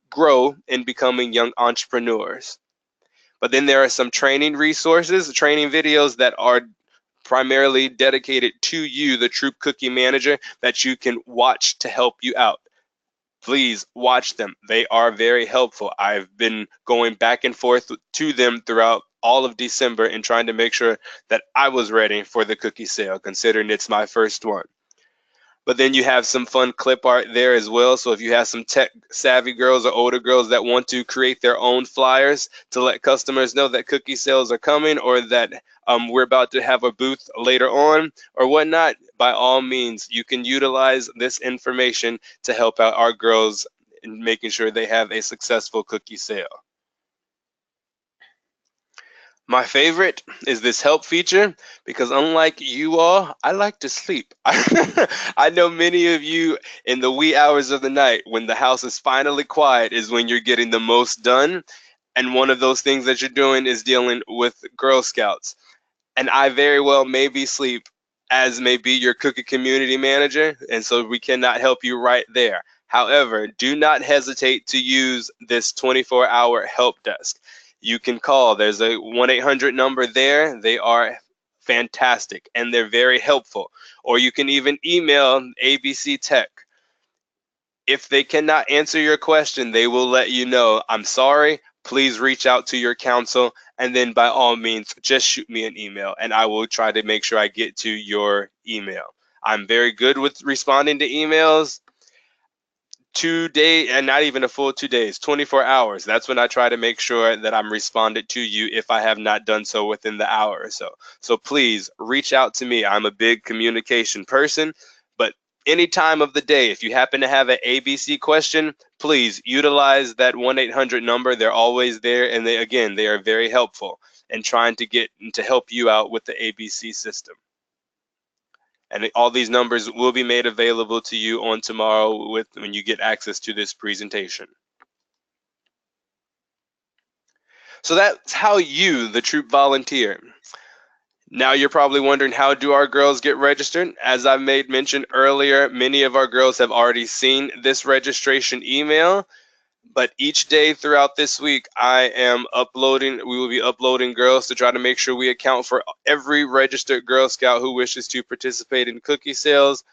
grow in becoming young entrepreneurs. But then there are some training resources, training videos that are primarily dedicated to you, the Troop Cookie Manager, that you can watch to help you out. Please watch them. They are very helpful. I've been going back and forth to them throughout all of December and trying to make sure that I was ready for the cookie sale, considering it's my first one. But then you have some fun clip art there as well. So if you have some tech savvy girls or older girls that want to create their own flyers to let customers know that cookie sales are coming, or that we're about to have a booth later on or whatnot, by all means, you can utilize this information to help out our girls in making sure they have a successful cookie sale. My favorite is this help feature, because unlike you all, I like to sleep. I know many of you, in the wee hours of the night when the house is finally quiet, is when you're getting the most done. And one of those things that you're doing is dealing with Girl Scouts. And I very well may be asleep, as may be your cookie community manager. And so we cannot help you right there. However, do not hesitate to use this 24-hour help desk. You can call. There's a 1-800 number there. They are fantastic and they're very helpful. Or you can even email ABC Tech. If they cannot answer your question, they will let you know, I'm sorry, please reach out to your counsel, and then by all means, just shoot me an email and I will try to make sure I get to your email. I'm very good with responding to emails. 2 days, and not even a full 2 days, 24 hours. That's when I try to make sure that I'm responded to you if I have not done so within the hour or so. So please reach out to me. I'm a big communication person, but any time of the day, if you happen to have an ABC question, please utilize that 1-800 number. They're always there, and they are very helpful in trying to help you out with the ABC system. And all these numbers will be made available to you on tomorrow when you get access to this presentation. So that's how you, the troop volunteer. Now you're probably wondering, how do our girls get registered? As I made mention earlier, many of our girls have already seen this registration email. But each day throughout this week, we will be uploading girls to try to make sure we account for every registered Girl Scout who wishes to participate in cookie sales.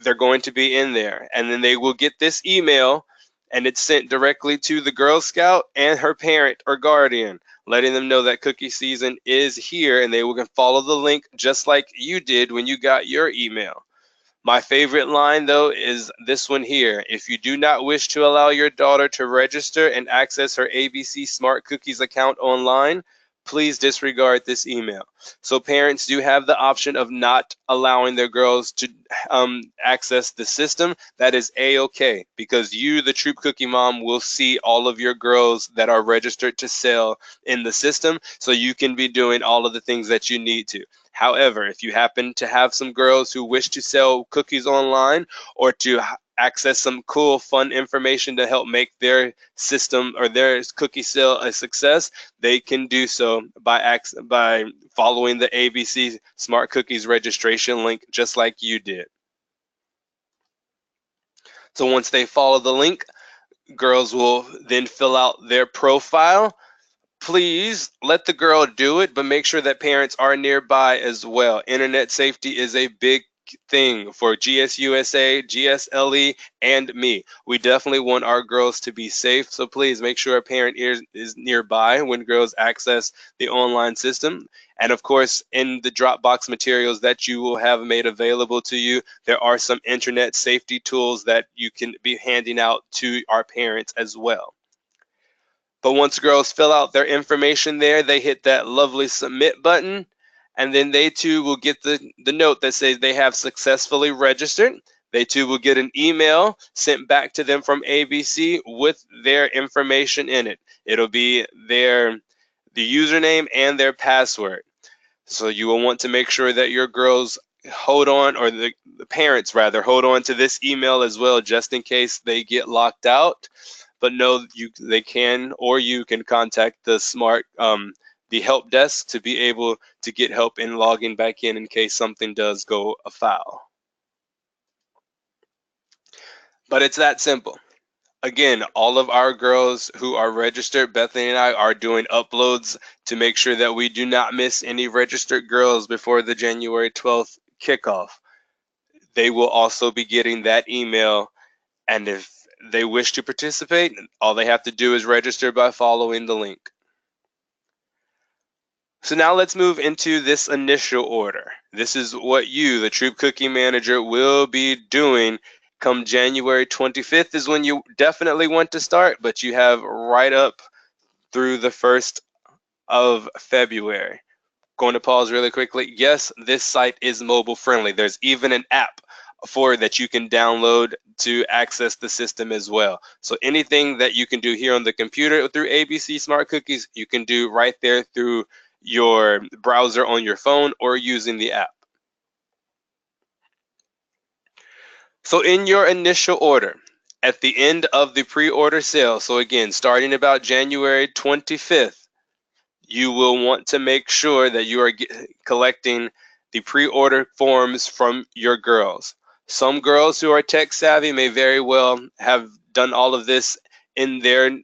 They're going to be in there. And then they will get this email, and it's sent directly to the Girl Scout and her parent or guardian, letting them know that cookie season is here, and they will follow the link just like you did when you got your email. My favorite line, though, is this one here. If you do not wish to allow your daughter to register and access her ABC Smart Cookies account online, please disregard this email. So parents do have the option of not allowing their girls to access the system. That is a-okay, because you, the Troop Cookie Mom, will see all of your girls that are registered to sell in the system, so you can be doing all of the things that you need to. However, if you happen to have some girls who wish to sell cookies online or to access some cool, fun information to help make their system or their cookie sale a success, they can do so by following the ABC Smart Cookies registration link, just like you did. So once they follow the link, girls will then fill out their profile. Please let the girl do it, but make sure that parents are nearby as well. Internet safety is a big thing for GSUSA, GSLE, and me. We definitely want our girls to be safe, so please make sure a parent is nearby when girls access the online system. And of course, in the Dropbox materials that you will have made available to you, there are some internet safety tools that you can be handing out to our parents as well. But once girls fill out their information there, they hit that lovely submit button, and then they too will get the note that says they have successfully registered. They too will get an email sent back to them from ABC with their information in it. It'll be the username and their password. So you will want to make sure that your girls hold on, or the parents rather, hold on to this email as well, just in case they get locked out. But no, they can, or you can contact the the help desk to be able to get help in logging back in case something does go afoul. But it's that simple. Again, all of our girls who are registered, Bethany and I are doing uploads to make sure that we do not miss any registered girls before the January 12th kickoff. They will also be getting that email, and if they wish to participate, all they have to do is register by following the link. So now let's move into this initial order. This is what you, the Troop Cookie Manager, will be doing come January 25th is when you definitely want to start, but you have right up through the 1st of February. Going to pause really quickly. Yes, this site is mobile friendly. There's even an app for that you can download to access the system as well. So anything that you can do here on the computer through ABC Smart Cookies, you can do right there through your browser on your phone or using the app. So in your initial order, at the end of the pre-order sale, so again, starting about January 25th, you will want to make sure that you are collecting the pre-order forms from your girls. Some girls who are tech savvy may very well have done all of this in their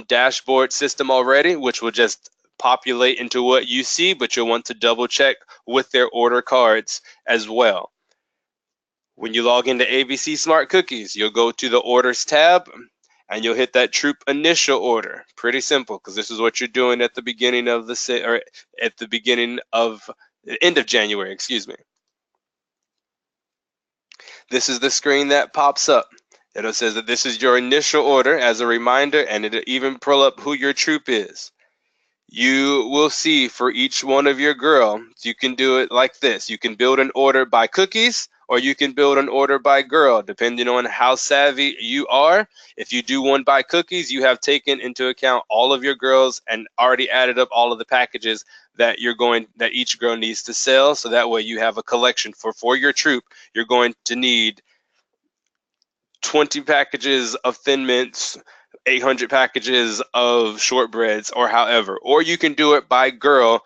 dashboard system already, which will just populate into what you see, but you'll want to double check with their order cards as well. When you log into ABC Smart Cookies, you'll go to the Orders tab, and you'll hit that Troop Initial Order. Pretty simple, because this is what you're doing at the beginning of the end of January, excuse me. This is the screen that pops up. It says that this is your initial order as a reminder, and it'll even pull up who your troop is. You will see for each one of your girls, you can do it like this. You can build an order by cookies, or you can build an order by girl, depending on how savvy you are. If you do one by cookies, you have taken into account all of your girls and already added up all of the packages that each girl needs to sell. So that way you have a collection for your troop. You're going to need 20 packages of Thin Mints, 800 packages of shortbreads, or however. Or you can do it by girl,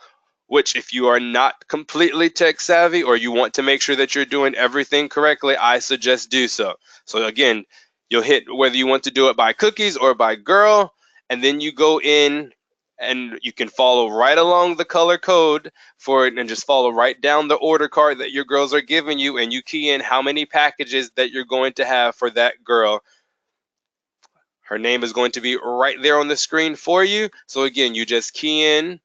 which if you are not completely tech savvy or you want to make sure that you're doing everything correctly, I suggest do so. So again, you'll hit whether you want to do it by cookies or by girl, and then you go in and you can follow right along the color code for it and just follow right down the order card that your girls are giving you, and you key in how many packages that you're going to have for that girl. Her name is going to be right there on the screen for you. So again, you just key in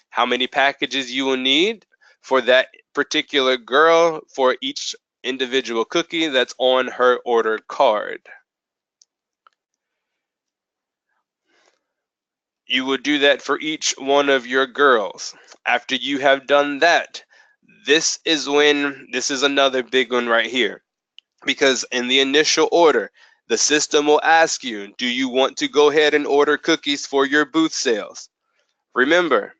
how many packages you will need for that particular girl for each individual cookie that's on her order card. You will do that for each one of your girls. After you have done that, this is another big one right here. Because in the initial order, the system will ask you, do you want to go ahead and order cookies for your booth sales? Remember,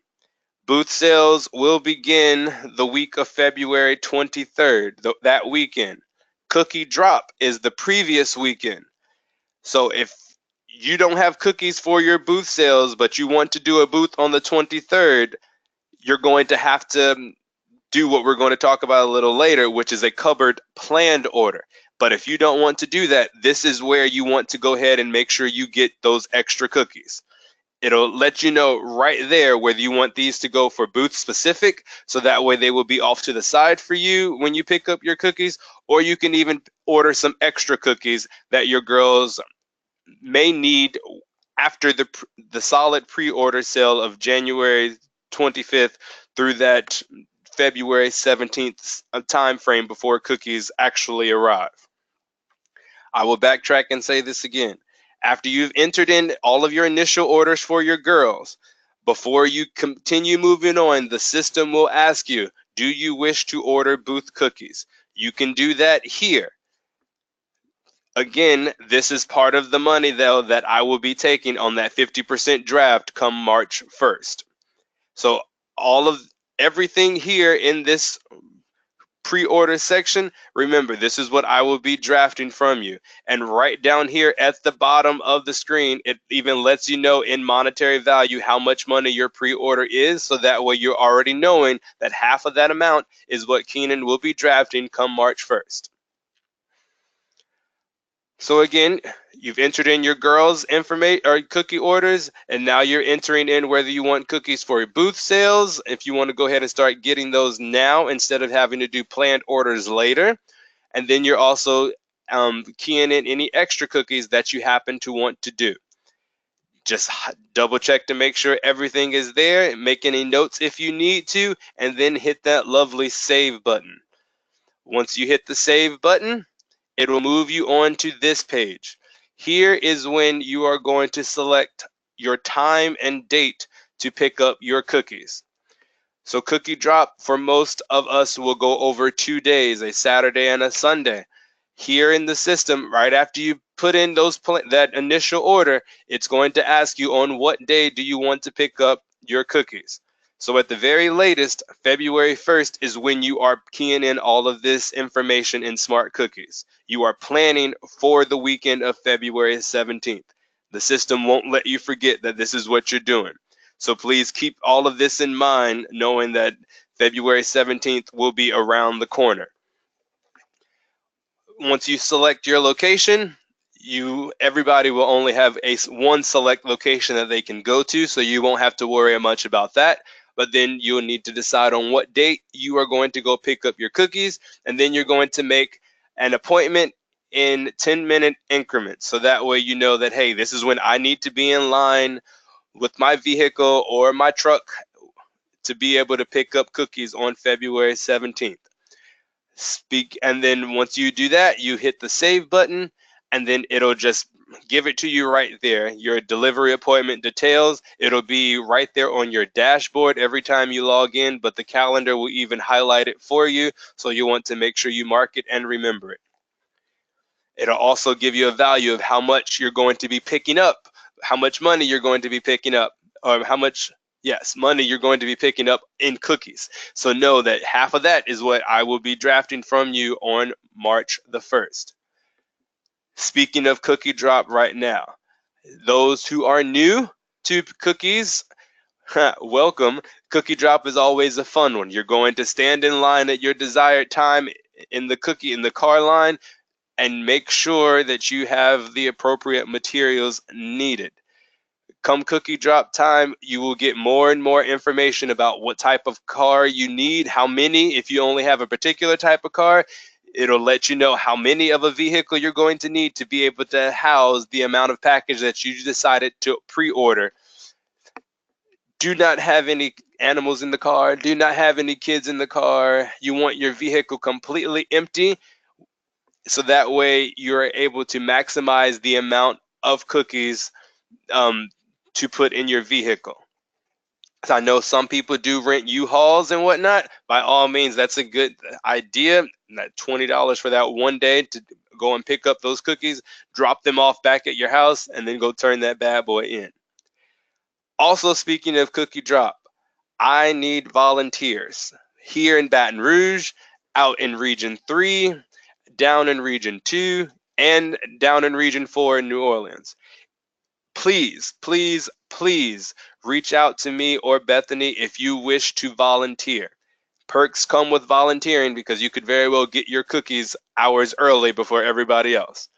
booth sales will begin the week of February 23rd, that weekend. Cookie drop is the previous weekend. So if you don't have cookies for your booth sales, but you want to do a booth on the 23rd, you're going to have to do what we're going to talk about a little later, which is a cupboard planned order. But if you don't want to do that, this is where you want to go ahead and make sure you get those extra cookies. It'll let you know right there whether you want these to go for booth specific, so that way they will be off to the side for you when you pick up your cookies, or you can even order some extra cookies that your girls may need after the solid pre-order sale of January 25th through that February 17th time frame before cookies actually arrive. I will backtrack and say this again. After you've entered in all of your initial orders for your girls, before you continue moving on, the system will ask you, do you wish to order booth cookies? You can do that here. Again, this is part of the money, though, that I will be taking on that 50% draft come March 1st. So everything here in this pre-order section, remember, this is what I will be drafting from you. And right down here at the bottom of the screen, it even lets you know in monetary value how much money your pre-order is, so that way you're already knowing that half of that amount is what Keenan will be drafting come March 1st. So again, you've entered in your girls' information or cookie orders, and now you're entering in whether you want cookies for your booth sales, if you want to go ahead and start getting those now instead of having to do planned orders later. And then you're also keying in any extra cookies that you happen to want to do. Just double check to make sure everything is there, make any notes if you need to, and then hit that lovely save button. Once you hit the save button, it will move you on to this page. Here is when you are going to select your time and date to pick up your cookies. So cookie drop for most of us will go over 2 days, a Saturday and a Sunday. Here in the system, right after you put in that initial order, it's going to ask you on what day do you want to pick up your cookies. So at the very latest, February 1st is when you are keying in all of this information in Smart Cookies. You are planning for the weekend of February 17th. The system won't let you forget that this is what you're doing. So please keep all of this in mind, knowing that February 17th will be around the corner. Once you select your location, everybody will only have one select location that they can go to, so you won't have to worry much about that. But then you'll need to decide on what date you are going to go pick up your cookies, and then you're going to make an appointment in 10-minute increments. So that way you know that, hey, this is when I need to be in line with my vehicle or my truck to be able to pick up cookies on February 17th. And then once you do that, you hit the save button, and then it'll just give it to you right there. Your delivery appointment details, it'll be right there on your dashboard every time you log in, but the calendar will even highlight it for you, so you want to make sure you mark it and remember it. It'll also give you a value of how much you're going to be picking up, how much money you're going to be picking up, or how much money you're going to be picking up in cookies. So know that half of that is what I will be drafting from you on March the 1st. Speaking of cookie drop right now, those who are new to cookies, welcome. Cookie drop is always a fun one. You're going to stand in line at your desired time in the car line and make sure that you have the appropriate materials needed. Come cookie drop time, you will get more and more information about what type of car you need, how many. If you only have a particular type of car, it'll let you know how many of a vehicle you're going to need to be able to house the amount of package that you decided to pre-order. Do not have any animals in the car. Do not have any kids in the car. You want your vehicle completely empty, so that way you're able to maximize the amount of cookies to put in your vehicle. So I know some people do rent U-Hauls and whatnot. By all means, that's a good idea. That $20 for that one day to go and pick up those cookies, drop them off back at your house, and then go turn that bad boy in. Also, speaking of cookie drop, I need volunteers here in Baton Rouge, out in Region 3, down in Region 2, and down in Region 4 in New Orleans. Please, please, please reach out to me or Bethany if you wish to volunteer. Perks come with volunteering because you could very well get your cookies hours early before everybody else.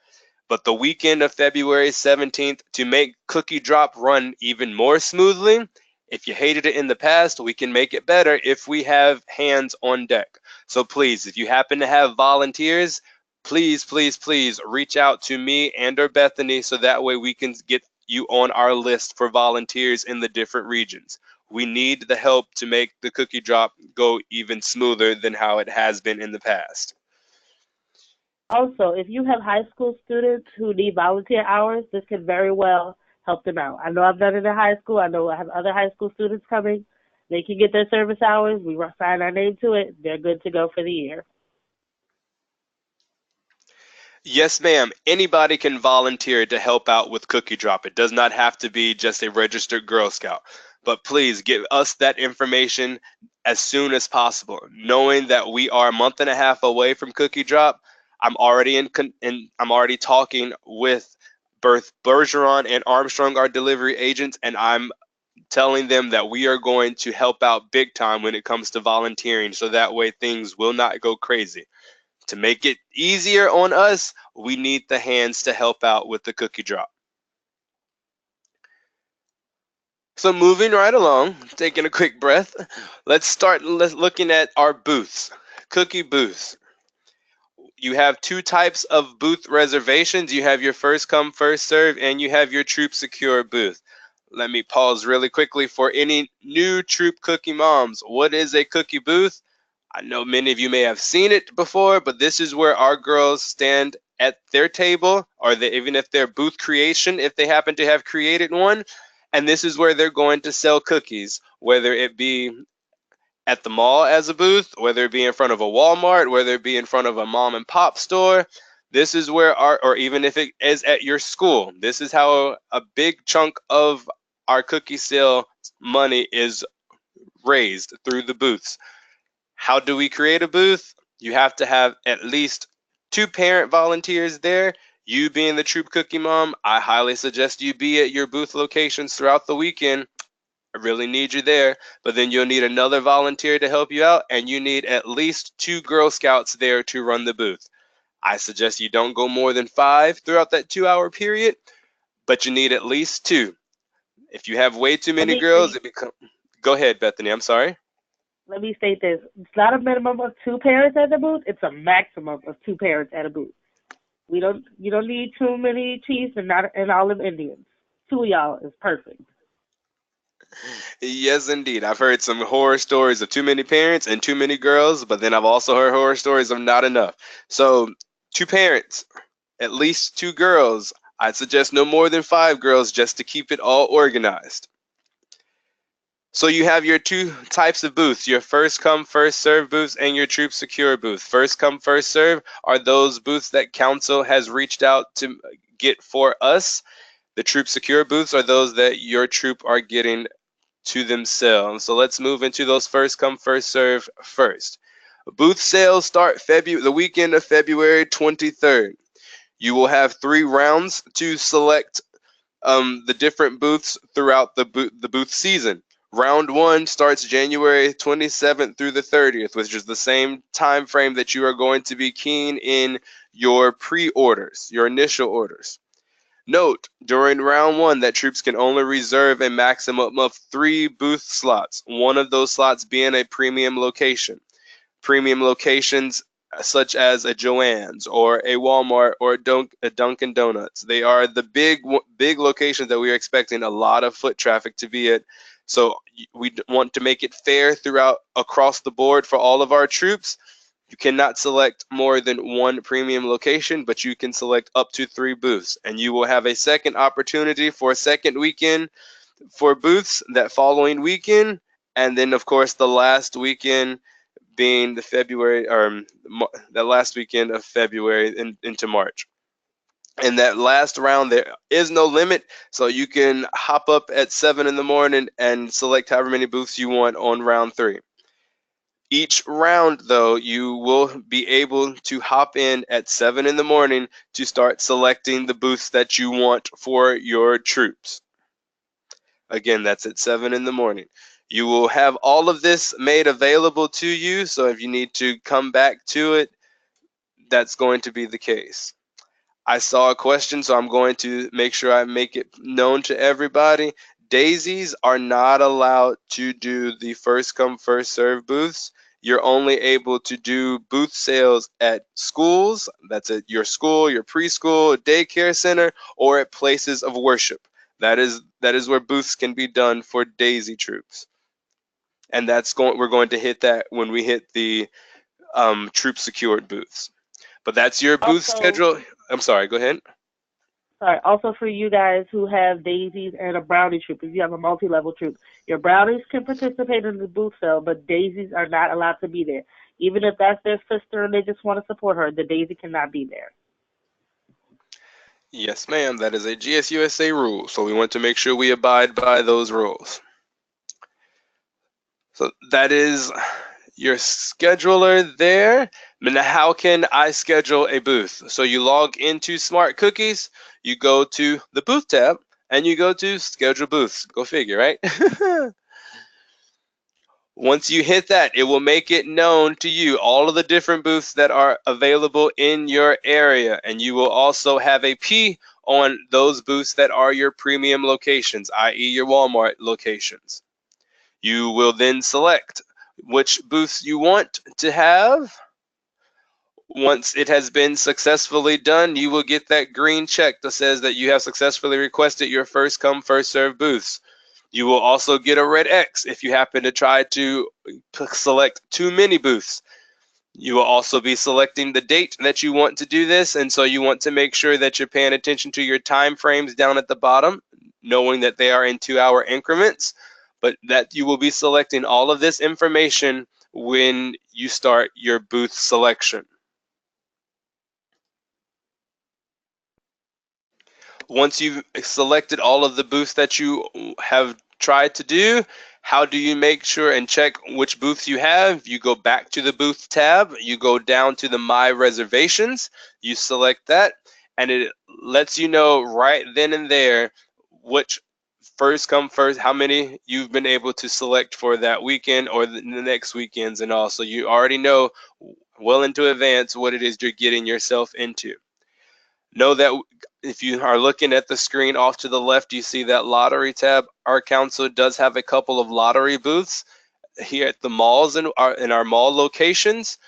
But the weekend of February 17th, to make Cookie Drop run even more smoothly, if you hated it in the past, we can make it better if we have hands on deck. So please, if you happen to have volunteers, please, please, please reach out to me and or Bethany so that way we can get you on our list for volunteers in the different regions. We need the help to make the cookie drop go even smoother than how it has been in the past. Also, if you have high school students who need volunteer hours, this could very well help them out. I know I've done it in high school. I know I have other high school students coming. They can get their service hours. We sign our name to it. They're good to go for the year. Yes, ma'am. Anybody can volunteer to help out with Cookie Drop. It does not have to be just a registered Girl Scout. But please give us that information as soon as possible. Knowing that we are a month and a half away from Cookie Drop, I'm already I'm already talking with Bergeron and Armstrong, our delivery agents, and I'm telling them that we are going to help out big time when it comes to volunteering, so that way things will not go crazy. To make it easier on us, we need the hands to help out with the cookie drop. So moving right along, taking a quick breath, let's start looking at our booths, cookie booths. You have two types of booth reservations. You have your first come, first serve, and you have your Troop Secure booth. Let me pause really quickly for any new Troop Cookie moms. What is a cookie booth? I know many of you may have seen it before, but this is where our girls stand at their table, or even if they're booth creation, if they happen to have created one, and this is where they're going to sell cookies, whether it be at the mall as a booth, whether it be in front of a Walmart, whether it be in front of a mom and pop store. This is where or even if it is at your school, this is how a big chunk of our cookie sale money is raised, through the booths. How do we create a booth? You have to have at least 2 parent volunteers there. You being the Troop Cookie mom, I highly suggest you be at your booth locations throughout the weekend. I really need you there, but then you'll need another volunteer to help you out, and you need at least 2 Girl Scouts there to run the booth. I suggest you don't go more than 5 throughout that 2-hour period, but you need at least 2. If you have way too many girls, Go ahead, Bethany. I'm sorry. Let me state this. It's not a minimum of 2 parents at the booth. It's a maximum of 2 parents at a booth. You don't need too many chiefs and all them Indians. 2 of y'all is perfect. Yes, indeed. I've heard some horror stories of too many parents and too many girls, but then I've also heard horror stories of not enough. So 2 parents, at least 2 girls. I'd suggest no more than 5 girls just to keep it all organized. So you have your 2 types of booths, your first come, first serve booths and your Troop Secure booth. First come, first serve are those booths that council has reached out to get for us. The Troop Secure booths are those that your troop are getting to themselves. So let's move into those first come, first serve first. Booth sales start the weekend of February 23rd. You will have 3 rounds to select the different booths throughout the booth season. Round 1 starts January 27th through the 30th, which is the same time frame that you are going to be keying in your pre-orders, your initial orders. Note, during round 1 that troops can only reserve a maximum of 3 booth slots, one of those slots being a premium location. Premium locations such as a Joann's or a Walmart or a Dunkin' Donuts. They are the big locations that we are expecting a lot of foot traffic to be at. So we want to make it fair across the board for all of our troops. You cannot select more than 1 premium location, but you can select up to 3 booths, and you will have a second opportunity for a second weekend for booths that following weekend, and then of course the last weekend being the February or the last weekend of February into March. And that last round, there is no limit, so you can hop up at 7 in the morning and select however many booths you want on round 3. Each round, though, you will be able to hop in at 7 in the morning to start selecting the booths that you want for your troops. Again, that's at 7 in the morning. You will have all of this made available to you, so if you need to come back to it, that's going to be the case. I saw a question, so I'm going to make sure I make it known to everybody. Daisies are not allowed to do the first come, first serve booths. You're only able to do booth sales at schools. That's at your school, your preschool, daycare center, or at places of worship. That is where booths can be done for Daisy troops. And we're going to hit that when we hit the troop secured booths. But that's your booth schedule. I'm sorry, go ahead. Sorry, also for you guys who have daisies and a brownie troop, if you have a multi-level troop, your brownies can participate in the booth sale, but daisies are not allowed to be there. Even if that's their sister and they just want to support her, the daisy cannot be there. Yes, ma'am. That is a GSUSA rule, so we want to make sure we abide by those rules. So that is your scheduler there. Now, how can I schedule a booth? So you log into Smart Cookies, you go to the booth tab, and you go to schedule booths. Go figure, right? Once you hit that, it will make it known to you all of the different booths that are available in your area. And you will also have a P on those booths that are your premium locations, i.e. your Walmart locations. You will then select which booths you want to have. Once it has been successfully done, you will get that green check that says that you have successfully requested your first come, first serve booths. You will also get a red X if you happen to try to select too many booths. You will also be selecting the date that you want to do this, and so you want to make sure that you're paying attention to your time frames down at the bottom, knowing that they are in 2-hour increments, but that you will be selecting all of this information when you start your booth selection. Once you've selected all of the booths that you have tried to do, how do you make sure and check which booths you have? You go back to the booth tab, you go down to the My Reservations, you select that, and it lets you know right then and there which first come first, how many you've been able to select for that weekend or the next weekends, and also you already know well into advance what it is you're getting yourself into. Know that if you are looking at the screen off to the left, you see that lottery tab. Our council does have a couple of lottery booths here at the malls in our mall locations.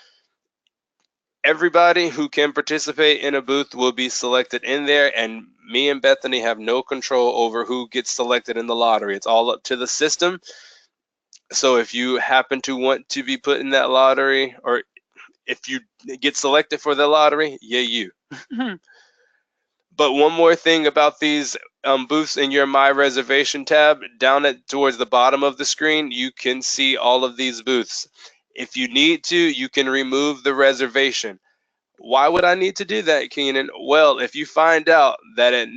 Everybody who can participate in a booth will be selected in there, and me and Bethany have no control over who gets selected in the lottery. It's all up to the system. So if you happen to want to be put in that lottery, or if you get selected for the lottery, yay you. But one more thing about these booths in your My Reservation tab, down towards the bottom of the screen, you can see all of these booths. If you need to, you can remove the reservation. Why would I need to do that, Keenan? Well, if you find out that at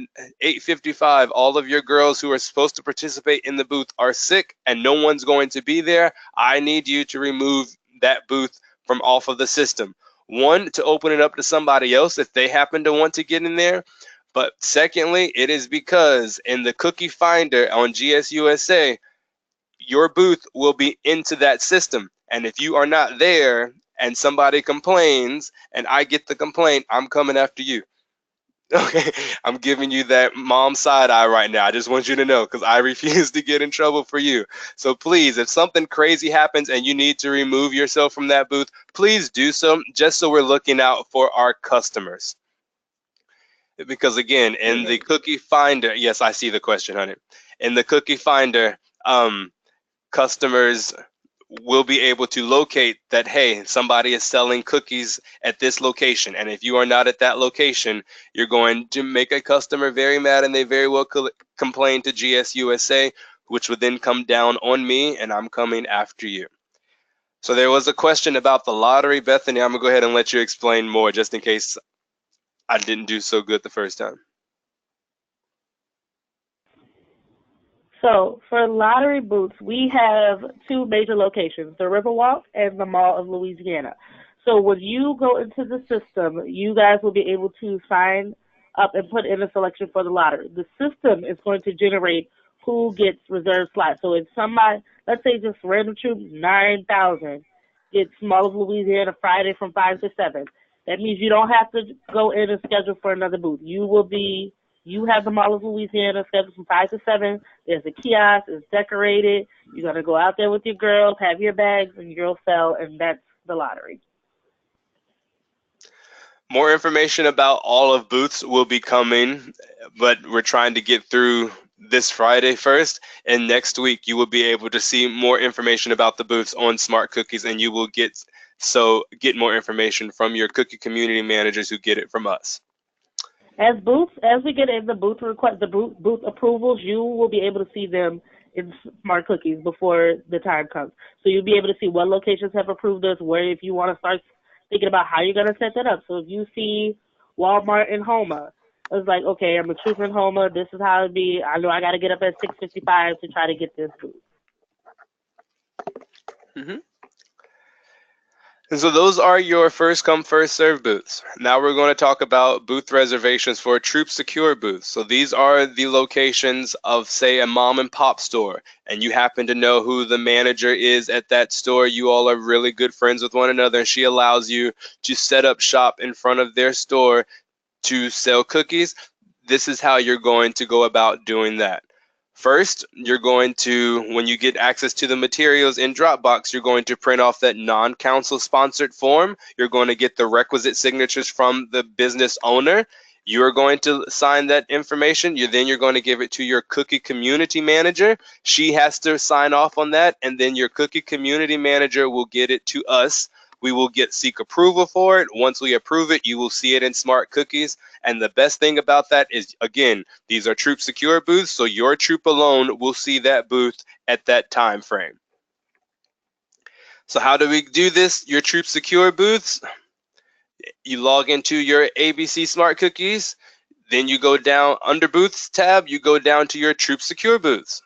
8:55, all of your girls who are supposed to participate in the booth are sick and no one's going to be there, I need you to remove that booth from off of the system. One, to open it up to somebody else if they happen to want to get in there. But secondly, it is because in the cookie finder on GSUSA, your booth will be into that system. And if you are not there and somebody complains and I get the complaint, I'm coming after you. Okay, I'm giving you that mom side eye right now. I just want you to know, because I refuse to get in trouble for you. So please, if something crazy happens and you need to remove yourself from that booth, please do so, just so we're looking out for our customers. Because again, in the cookie finder, yes, I see the question, honey. In the cookie finder, customers will be able to locate that, hey, somebody is selling cookies at this location. And if you are not at that location, you're going to make a customer very mad, and they very well complain to GSUSA, which would then come down on me, and I'm coming after you. So there was a question about the lottery. Bethany, I'm gonna go ahead and let you explain more just in case I didn't do so good the first time. So for lottery booths, we have two major locations, the Riverwalk and the Mall of Louisiana. So when you go into the system, you guys will be able to sign up and put in a selection for the lottery. The system is going to generate who gets reserved slots. So if somebody, let's say just random troops, 9,000, gets Mall of Louisiana Friday from 5 to 7. That means you don't have to go in and schedule for another booth. You have the Mall of Louisiana scheduled from 5 to 7. There's a kiosk. It's decorated. You're going to go out there with your girls, have your bags, and you'll sell, and that's the lottery. More information about all of booths will be coming, but we're trying to get through this Friday first, and next week you will be able to see more information about the booths on Smart Cookies, and you will get more information from your cookie community managers who get it from us. As we get in the booth request, the booth approvals, you will be able to see them in Smart Cookies before the time comes. So you'll be able to see what locations have approved us, where if you want to start thinking about how you're going to set that up. So if you see Walmart in Houma, it's like, okay, I'm a trooper in Houma. This is how it be. I know I got to get up at 6:55 to try to get this booth. Mm-hmm. And so those are your first come, first serve booths. Now we're going to talk about booth reservations for Troop Secure booths. So these are the locations of, say, a mom and pop store, and you happen to know who the manager is at that store. You all are really good friends with one another, and she allows you to set up shop in front of their store to sell cookies. This is how you're going to go about doing that. First, you're going to, when you get access to the materials in Dropbox, you're going to print off that non-council sponsored form. You're going to get the requisite signatures from the business owner. You're going to sign that information. Then you're going to give it to your cookie community manager. She has to sign off on that, and then your cookie community manager will get it to us. We will seek approval for it. Once we approve it, you will see it in Smart Cookies. And the best thing about that is, again, these are Troop Secure booths, so your troop alone will see that booth at that time frame. So how do we do this? Your Troop Secure booths, you log into your ABC Smart Cookies, then you go down under Booths tab, you go down to your Troop Secure booths.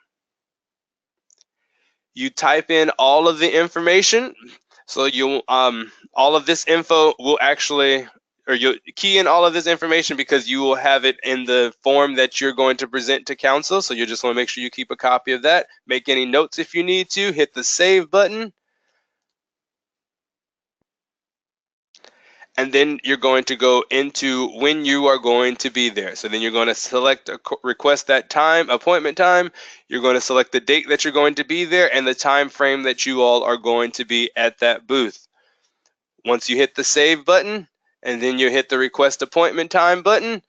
You type in all of the information. So all of this info will actually, or you'll key in all of this information because you will have it in the form that you're going to present to council. So you just want to make sure you keep a copy of that. Make any notes if you need to. Hit the save button. And then you're going to go into when you are going to be there. So then you're going to request that time, appointment time. You're going to select the date that you're going to be there and the time frame that you all are going to be at that booth. Once you hit the save button and then you hit the request appointment time button,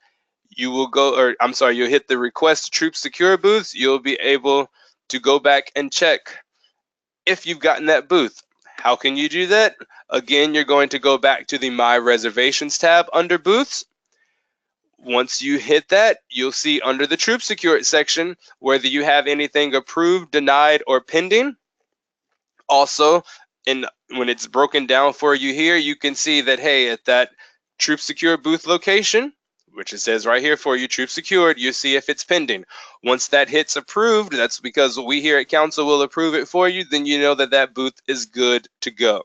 you'll hit the request Troop Secure booths. You'll be able to go back and check if you've gotten that booth. How can you do that? Again, you're going to go back to the My Reservations tab under Booths. Once you hit that, you'll see under the Troop Secure section whether you have anything approved, denied, or pending. Also, when it's broken down for you here, you can see that, hey, at that Troop Secure booth location, which it says right here for you, Troop Secured, you see if it's pending. Once that hits approved, that's because we here at council will approve it for you, then you know that that booth is good to go.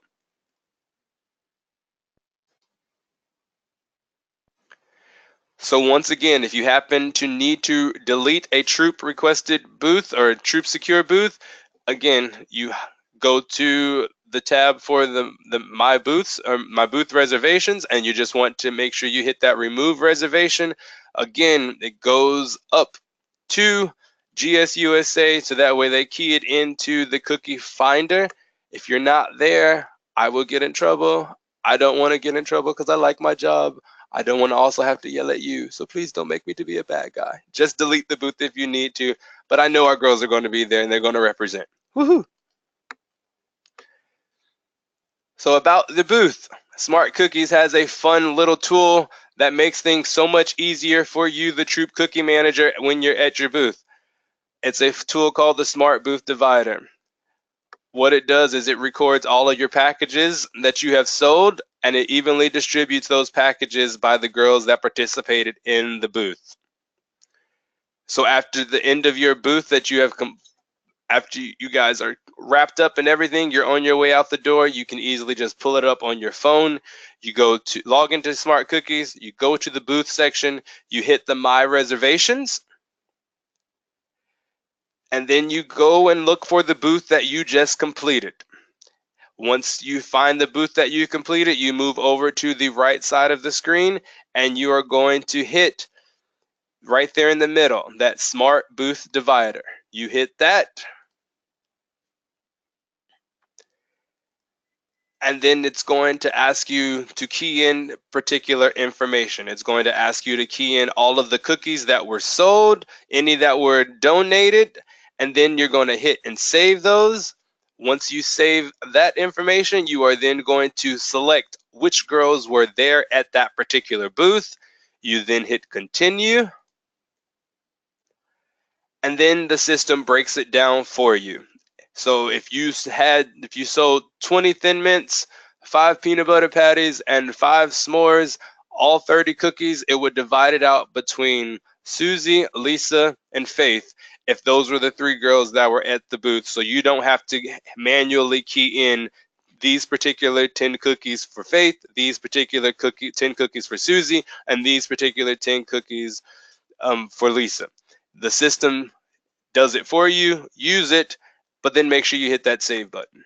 So once again, if you happen to need to delete a troop requested booth or a Troop Secure booth, again, you go to the tab for the My Booths or My Booth Reservations, and you just want to make sure you hit that Remove Reservation. Again, it goes up to GSUSA, so that way they key it into the cookie finder. If you're not there, I will get in trouble. I don't want to get in trouble because I like my job. I don't want to also have to yell at you, so please don't make me to be a bad guy. Just delete the booth if you need to, but I know our girls are going to be there and they're going to represent. Woohoo! So about the booth, Smart Cookies has a fun little tool that makes things so much easier for you, the Troop Cookie Manager, when you're at your booth. It's a tool called the Smart Booth Divider. What it does is it records all of your packages that you have sold, and it evenly distributes those packages by the girls that participated in the booth. So after the end of your booth that you have, after you guys are wrapped up and everything, you're on your way out the door, you can easily just pull it up on your phone. You go to log into Smart Cookies, you go to the booth section, you hit the My Reservations, and then you go and look for the booth that you just completed. Once you find the booth that you completed, you move over to the right side of the screen, and you are going to hit right there in the middle, that Smart Booth Divider. You hit that, and then it's going to ask you to key in particular information. It's going to ask you to key in all of the cookies that were sold, any that were donated, and then you're going to hit and save those. Once you save that information, you are then going to select which girls were there at that particular booth. You then hit continue, and then the system breaks it down for you. So if you sold 20 Thin Mints, 5 peanut butter patties, and 5 s'mores, all 30 cookies, it would divide it out between Susie, Lisa, and Faith, if those were the 3 girls that were at the booth. So you don't have to manually key in these particular 10 cookies for Faith, these particular 10 cookies for Susie, and these particular 10 cookies for Lisa. The system does it for you. Use it, but then make sure you hit that save button.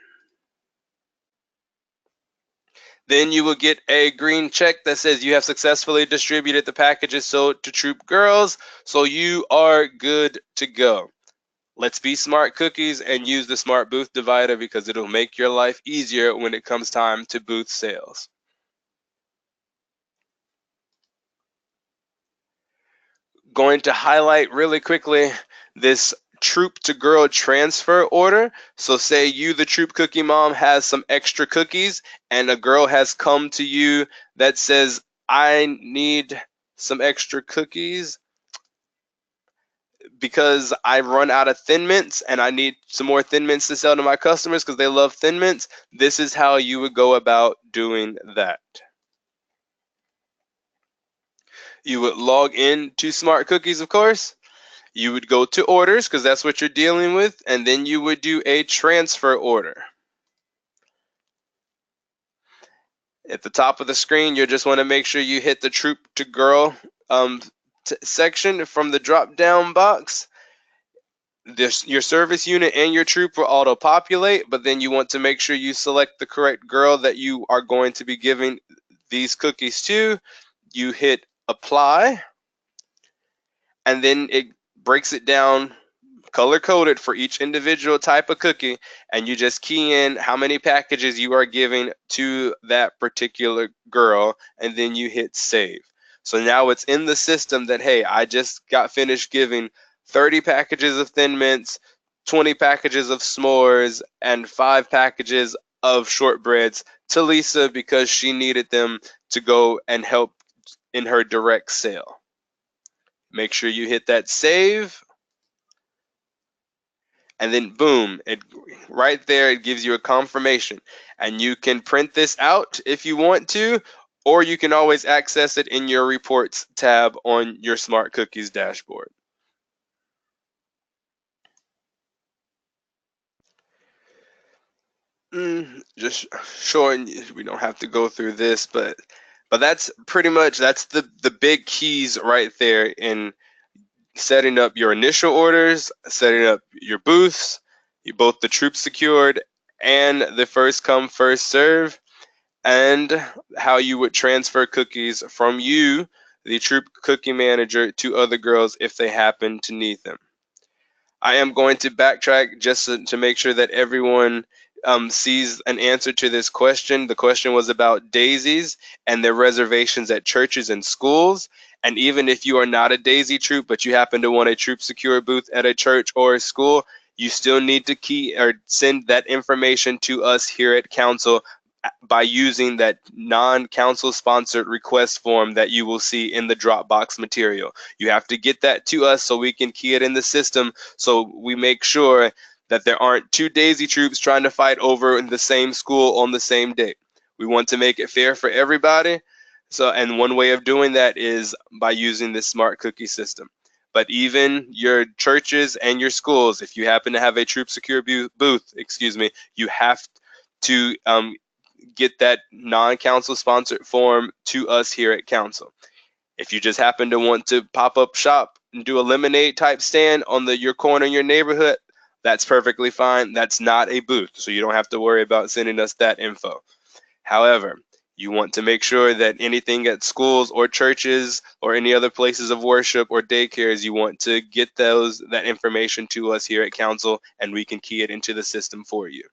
Then you will get a green check that says you have successfully distributed the packages sold to Troop Girls, so you are good to go. Let's be Smart Cookies and use the Smart Booth Divider, because it'll make your life easier when it comes time to booth sales. Going to highlight really quickly this Troop to Girl transfer order. So say you, the Troop Cookie Mom, has some extra cookies, and a girl has come to you that says, I need some extra cookies because I run out of Thin Mints and I need some more Thin Mints to sell to my customers because they love Thin Mints. This is how you would go about doing that. You would log in to Smart Cookies, of course. You would go to orders, because that's what you're dealing with, and then you would do a transfer order. At the top of the screen, you'll just want to make sure you hit the Troop to Girl section from the drop-down box. Your service unit and your troop will auto-populate, but then you want to make sure you select the correct girl that you are going to be giving these cookies to. You hit apply, and then it breaks it down color-coded for each individual type of cookie, and you just key in how many packages you are giving to that particular girl, and then you hit save. So now it's in the system that, hey, I just got finished giving 30 packages of Thin Mints, 20 packages of s'mores, and 5 packages of shortbreads to Lisa because she needed them to go and help in her direct sale. Make sure you hit that save, and then boom, right there it gives you a confirmation, and you can print this out if you want to, or you can always access it in your reports tab on your Smart Cookies dashboard. Just showing you, we don't have to go through this, but that's pretty much, that's the big keys right there in setting up your initial orders, setting up your booths, both the Troop secured and the first come first serve, and how you would transfer cookies from you, the Troop Cookie Manager, to other girls if they happen to need them. I am going to backtrack just to make sure that everyone sees an answer to this question. The question was about daisies and their reservations at churches and schools. And even if you are not a daisy troop, but you happen to want a troop secure booth at a church or a school, you still need to key or send that information to us here at Council by using that non-council sponsored request form that you will see in the Dropbox material. You have to get that to us so we can key it in the system, so we make sure that there aren't two daisy troops trying to fight over the same school on the same day. We want to make it fair for everybody. So, and one way of doing that is by using this smart cookie system. But even your churches and your schools, if you happen to have a Troop Secure booth, you have to get that non-council sponsored form to us here at council. If you just happen to want to pop up shop and do a lemonade type stand on your corner in your neighborhood, that's perfectly fine. That's not a booth, so you don't have to worry about sending us that info. However, you want to make sure that anything at schools or churches or any other places of worship or daycares, you want to get that information to us here at council, and we can key it into the system for you.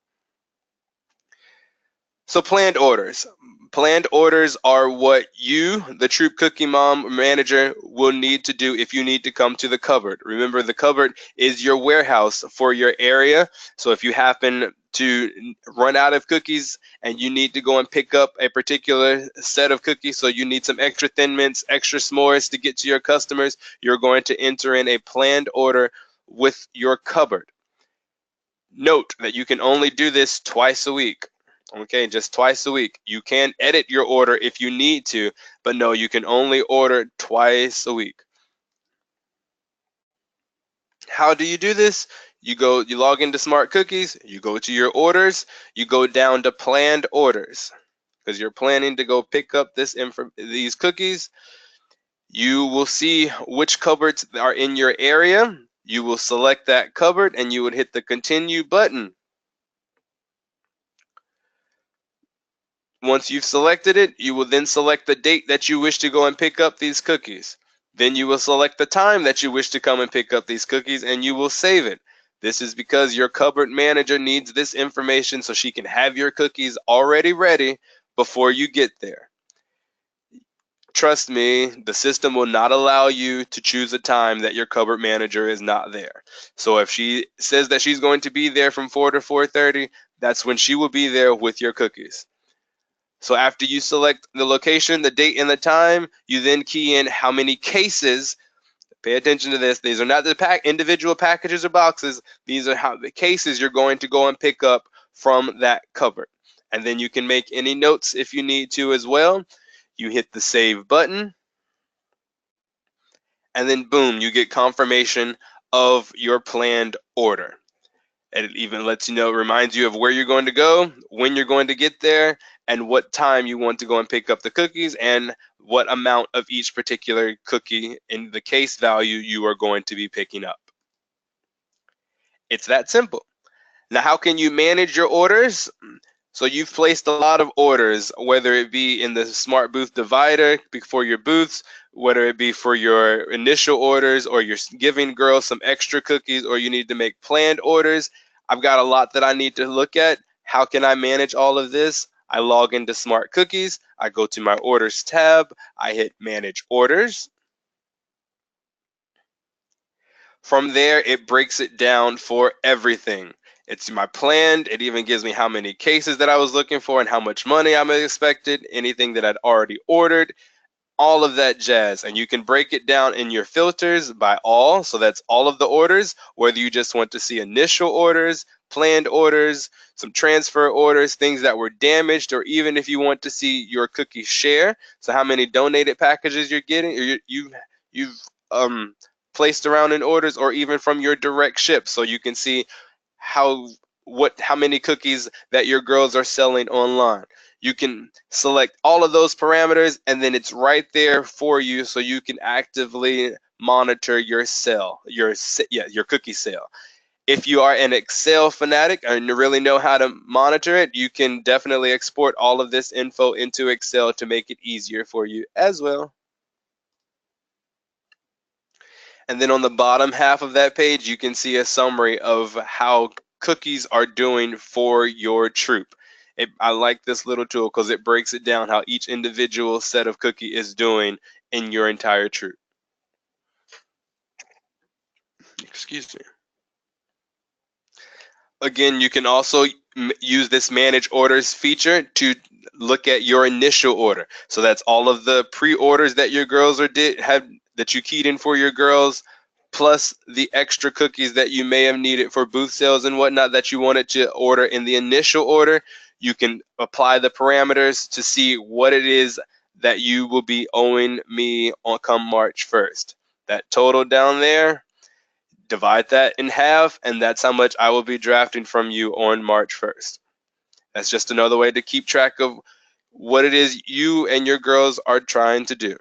So planned orders. Planned orders are what you, the Troop Cookie Mom manager, will need to do if you need to come to the cupboard. Remember, the cupboard is your warehouse for your area. So if you happen to run out of cookies and you need to go and pick up a particular set of cookies, so you need some extra Thin Mints, extra s'mores to get to your customers, you're going to enter in a planned order with your cupboard. Note that you can only do this twice a week. Okay, just twice a week. You can edit your order if you need to, but no, you can only order twice a week. How do you do this? You log into Smart Cookies, you go to your orders, you go down to planned orders because you're planning to go pick up these cookies. You will see which cupboards are in your area. You will select that cupboard and you would hit the continue button. Once you've selected it, you will then select the date that you wish to go and pick up these cookies. Then you will select the time that you wish to come and pick up these cookies, and you will save it. This is because your cupboard manager needs this information so she can have your cookies already ready before you get there. Trust me, the system will not allow you to choose a time that your cupboard manager is not there. So if she says that she's going to be there from 4 to 4:30, that's when she will be there with your cookies. So after you select the location, the date, and the time, you then key in how many cases. Pay attention to this. These are not the individual packages or boxes. These are how the cases you're going to go and pick up from that cupboard. And then you can make any notes if you need to as well. You hit the save button. And then boom, you get confirmation of your planned order. It even lets you know, reminds you of where you're going to go, when you're going to get there, and what time you want to go and pick up the cookies, and what amount of each particular cookie in the case value you are going to be picking up. It's that simple. Now, how can you manage your orders? So you've placed a lot of orders, whether it be in the Smart Booth divider for your booths, whether it be for your initial orders, or you're giving girls some extra cookies, or you need to make planned orders. I've got a lot that I need to look at. How can I manage all of this? I log into Smart Cookies. I go to my orders tab. I hit manage orders. From there, it breaks it down for everything. It's my planned. It even gives me how many cases that I was looking for and how much money I'm expected, anything that I'd already ordered, all of that jazz. And you can break it down in your filters by all. So that's all of the orders, whether you just want to see initial orders, planned orders, some transfer orders, things that were damaged, or even if you want to see your cookie share. So how many donated packages you're getting, or you've placed around in orders, or even from your direct ship. So you can see how many cookies that your girls are selling online. You can select all of those parameters, and then it's right there for you, so you can actively monitor your your cookie sale. If you are an Excel fanatic and you really know how to monitor it, you can definitely export all of this info into Excel to make it easier for you as well. And then on the bottom half of that page, you can see a summary of how cookies are doing for your troop. I like this little tool because it breaks it down how each individual set of cookie is doing in your entire troop. Excuse me. Again, you can also use this manage orders feature to look at your initial order. So that's all of the pre-orders that your girls that you keyed in for your girls, plus the extra cookies that you may have needed for booth sales and whatnot that you wanted to order in the initial order. You can apply the parameters to see what it is that you will be owing me on come March 1st. That total down there, divide that in half, and that's how much I will be drafting from you on March 1st. That's just another way to keep track of what it is you and your girls are trying to do.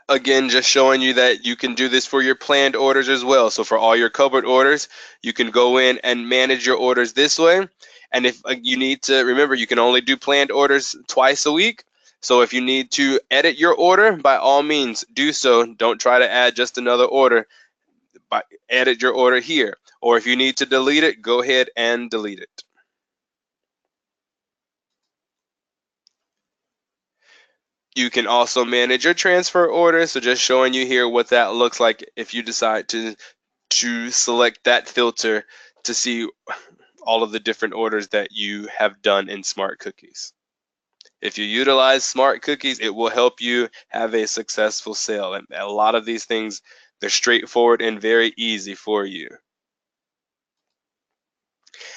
Again, just showing you that you can do this for your planned orders as well. So for all your covered orders, you can go in and manage your orders this way. And if you need to, remember, you can only do planned orders twice a week. So if you need to edit your order, by all means, do so. Don't try to add just another order. Edit your order here. Or if you need to delete it, go ahead and delete it. You can also manage your transfer order. So just showing you here what that looks like if you decide to select that filter to see all of the different orders that you have done in Smart Cookies. If you utilize Smart Cookies, it will help you have a successful sale. And a lot of these things, they're straightforward and very easy for you.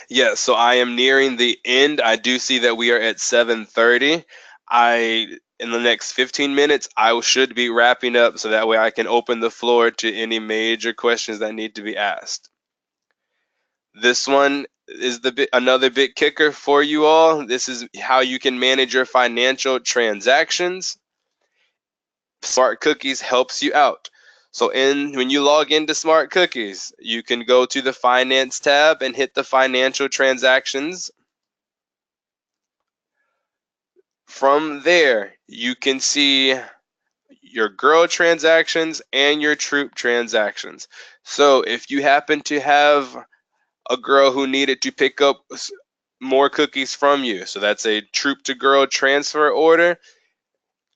Yeah, so I am nearing the end. I do see that we are at 7:30. In the next 15 minutes, I should be wrapping up so that way I can open the floor to any major questions that need to be asked. This one is another big kicker for you all. This is how you can manage your financial transactions. Smart Cookies helps you out. So when you log into Smart Cookies, you can go to the Finance tab and hit the Financial Transactions. From there, you can see your girl transactions and your troop transactions. So if you happen to have a girl who needed to pick up more cookies from you, so that's a troop to girl transfer order,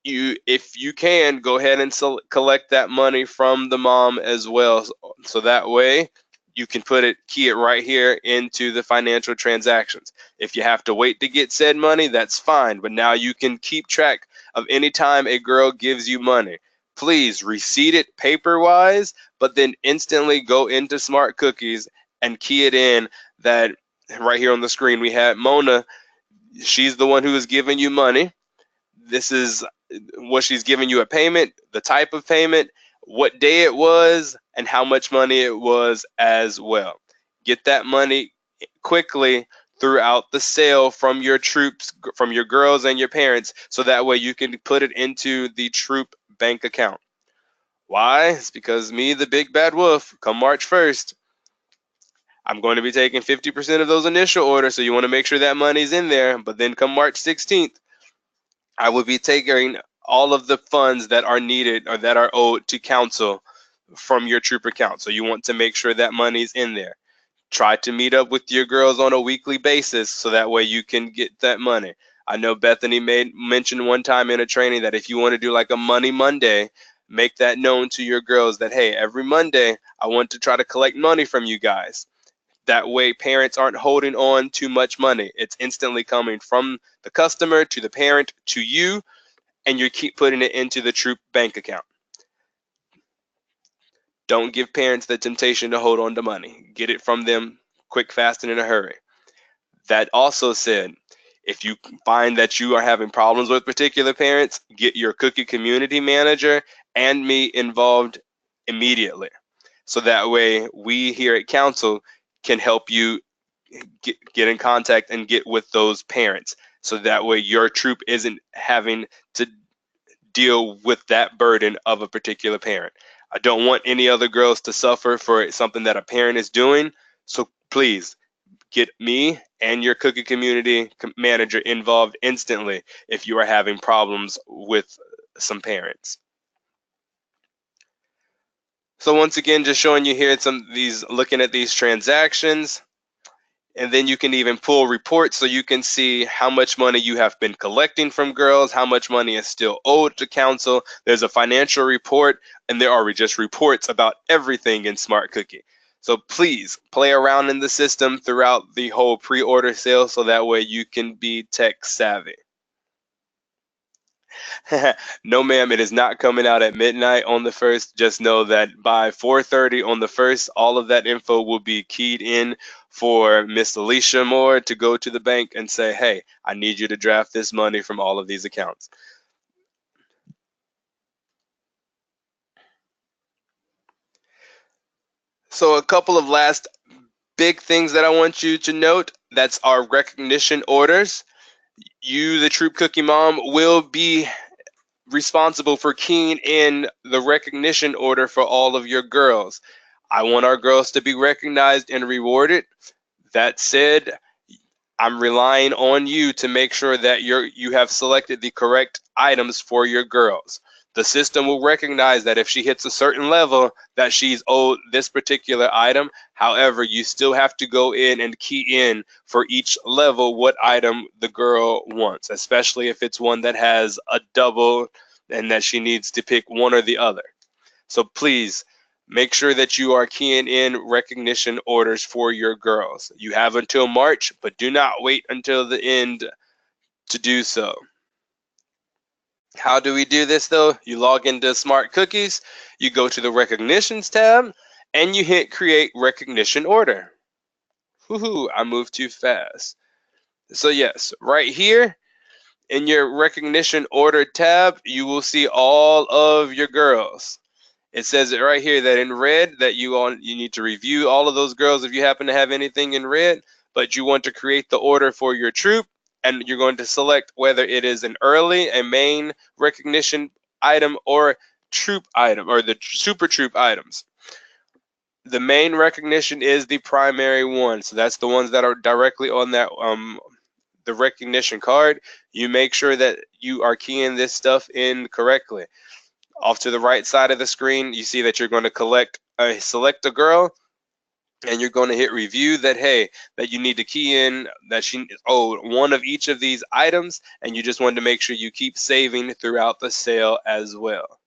if you can, go ahead and collect that money from the mom as well. So that way you can key it right here into the financial transactions. If you have to wait to get said money, that's fine. But now you can keep track of any time a girl gives you money. Please receipt it paper-wise, but then instantly go into Smart Cookies and key it in. That right here on the screen, we have Mona. She's the one who is giving you money. This is what she's giving you, a payment, the type of payment, what day it was, and how much money it was as well. Get that money quickly throughout the sale from your troops, from your girls and your parents, so that way you can put it into the troop bank account. Why? It's because me, the big bad wolf, come March 1st, I'm going to be taking 50% of those initial orders, so you want to make sure that money's in there. But then come March 16th, I will be taking all of the funds that are needed or that are owed to council from your troop account. So you want to make sure that money's in there. Try to meet up with your girls on a weekly basis so that way you can get that money. I know Bethany mentioned one time in a training that if you want to do like a Money Monday, make that known to your girls that, hey, every Monday I want to try to collect money from you guys. That way parents aren't holding on too much money. It's instantly coming from the customer to the parent to you, and you keep putting it into the troop bank account. Don't give parents the temptation to hold on to money. Get it from them quick, fast, and in a hurry. That also said, if you find that you are having problems with particular parents, get your cookie community manager and me involved immediately. So that way we here at council can help you get in contact and get with those parents. So that way your troop isn't having to deal with that burden of a particular parent. I don't want any other girls to suffer for something that a parent is doing. So please get me and your cookie community manager involved instantly if you are having problems with some parents. So once again, just showing you here looking at these transactions, and then you can even pull reports so you can see how much money you have been collecting from girls, how much money is still owed to council. There's a financial report, and there are just reports about everything in Smart Cookie. So please play around in the system throughout the whole pre-order sale so that way you can be tech savvy. No, ma'am, it is not coming out at midnight on the 1st. Just know that by 4:30 on the 1st, all of that info will be keyed in for Miss Alicia Moore to go to the bank and say, hey, I need you to draft this money from all of these accounts. So a couple of last big things that I want you to note, that's our recognition orders. You, the Troop Cookie Mom, will be responsible for keying in the recognition order for all of your girls. I want our girls to be recognized and rewarded. That said, I'm relying on you to make sure that you have selected the correct items for your girls. The system will recognize that if she hits a certain level that she's owed this particular item. However, you still have to go in and key in for each level what item the girl wants, especially if it's one that has a double and that she needs to pick one or the other. So please make sure that you are keying in recognition orders for your girls. You have until March, but do not wait until the end to do so. How do we do this though? You log into Smart Cookies, you go to the Recognitions tab, and you hit Create Recognition Order. Woohoo, I moved too fast. So yes, right here in your Recognition Order tab, you will see all of your girls. It says it right here that in red that you need to review all of those girls if you happen to have anything in red, but you want to create the order for your troop, and you're going to select whether it is an early, a main recognition item, or troop item, or the super troop items. The main recognition is the primary one, so that's the ones that are directly on that the recognition card. You make sure that you are keying this stuff in correctly. Off to the right side of the screen, you see that you're going to select a girl, and you're going to hit review that, hey, that you need to key in that she owed one of each of these items, and you just wanted to make sure you keep saving throughout the sale as well.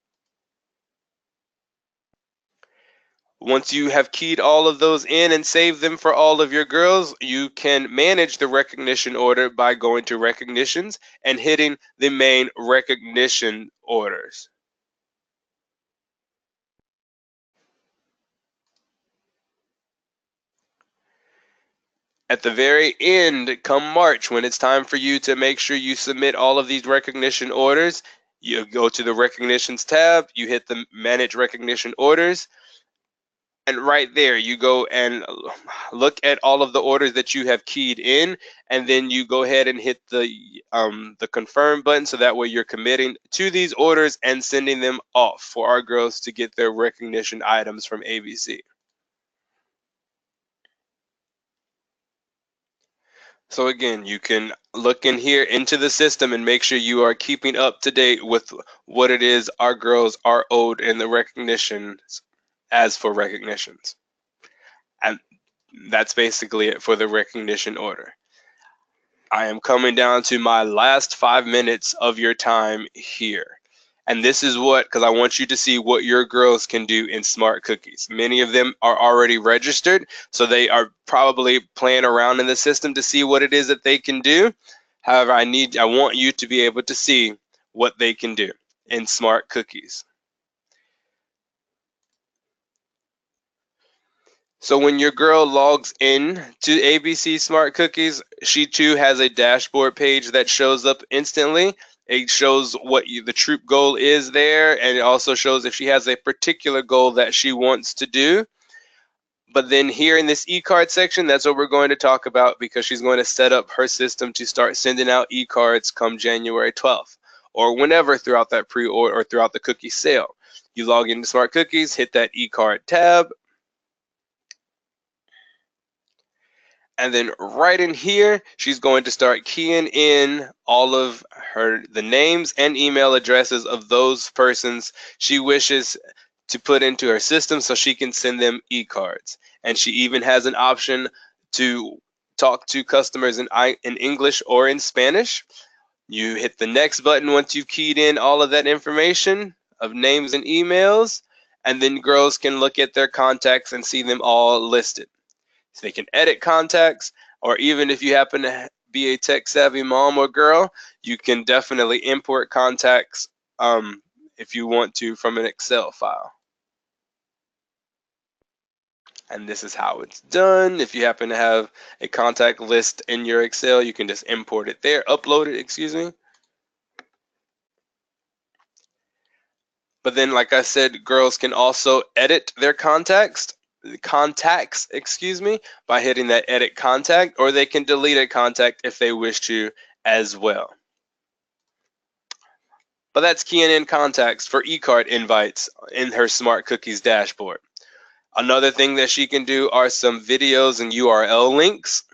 Once you have keyed all of those in and saved them for all of your girls, you can manage the recognition order by going to recognitions and hitting the main recognition orders. At the very end, come March, when it's time for you to make sure you submit all of these recognition orders, you go to the recognitions tab, you hit the manage recognition orders, and right there you go and look at all of the orders that you have keyed in, and then you go ahead and hit the confirm button, so that way you're committing to these orders and sending them off for our girls to get their recognition items from ABC. So again, you can look in here into the system and make sure you are keeping up to date with what it is our girls are owed in the recognitions as for recognitions. And that's basically it for the recognition order. I am coming down to my last 5 minutes of your time here. And this is because I want you to see what your girls can do in Smart Cookies. Many of them are already registered, so they are probably playing around in the system to see what it is that they can do. However, I want you to be able to see what they can do in Smart Cookies. So when your girl logs in to ABC Smart Cookies, she too has a dashboard page that shows up instantly. It shows what the troop goal is there, and it also shows if she has a particular goal that she wants to do. But then here in this e-card section, that's what we're going to talk about, because she's going to set up her system to start sending out e-cards come January 12th, or whenever throughout that pre-order or throughout the cookie sale. You log into Smart Cookies, hit that e-card tab, and then right in here, she's going to start keying in all of the names and email addresses of those persons she wishes to put into her system so she can send them e-cards. And she even has an option to talk to customers in English or in Spanish. You hit the next button once you've keyed in all of that information of names and emails, and then girls can look at their contacts and see them all listed. So they can edit contacts, or even if you happen to be a tech-savvy mom or girl, you can definitely import contacts if you want to from an Excel file. And this is how it's done. If you happen to have a contact list in your Excel, you can just import it there, upload it, excuse me. But then, like I said, girls can also edit their contacts, excuse me, by hitting that edit contact, or they can delete a contact if they wish to as well. But that's keying in contacts for eCard invites in her Smart Cookies dashboard. Another thing that she can do are some videos and URL links.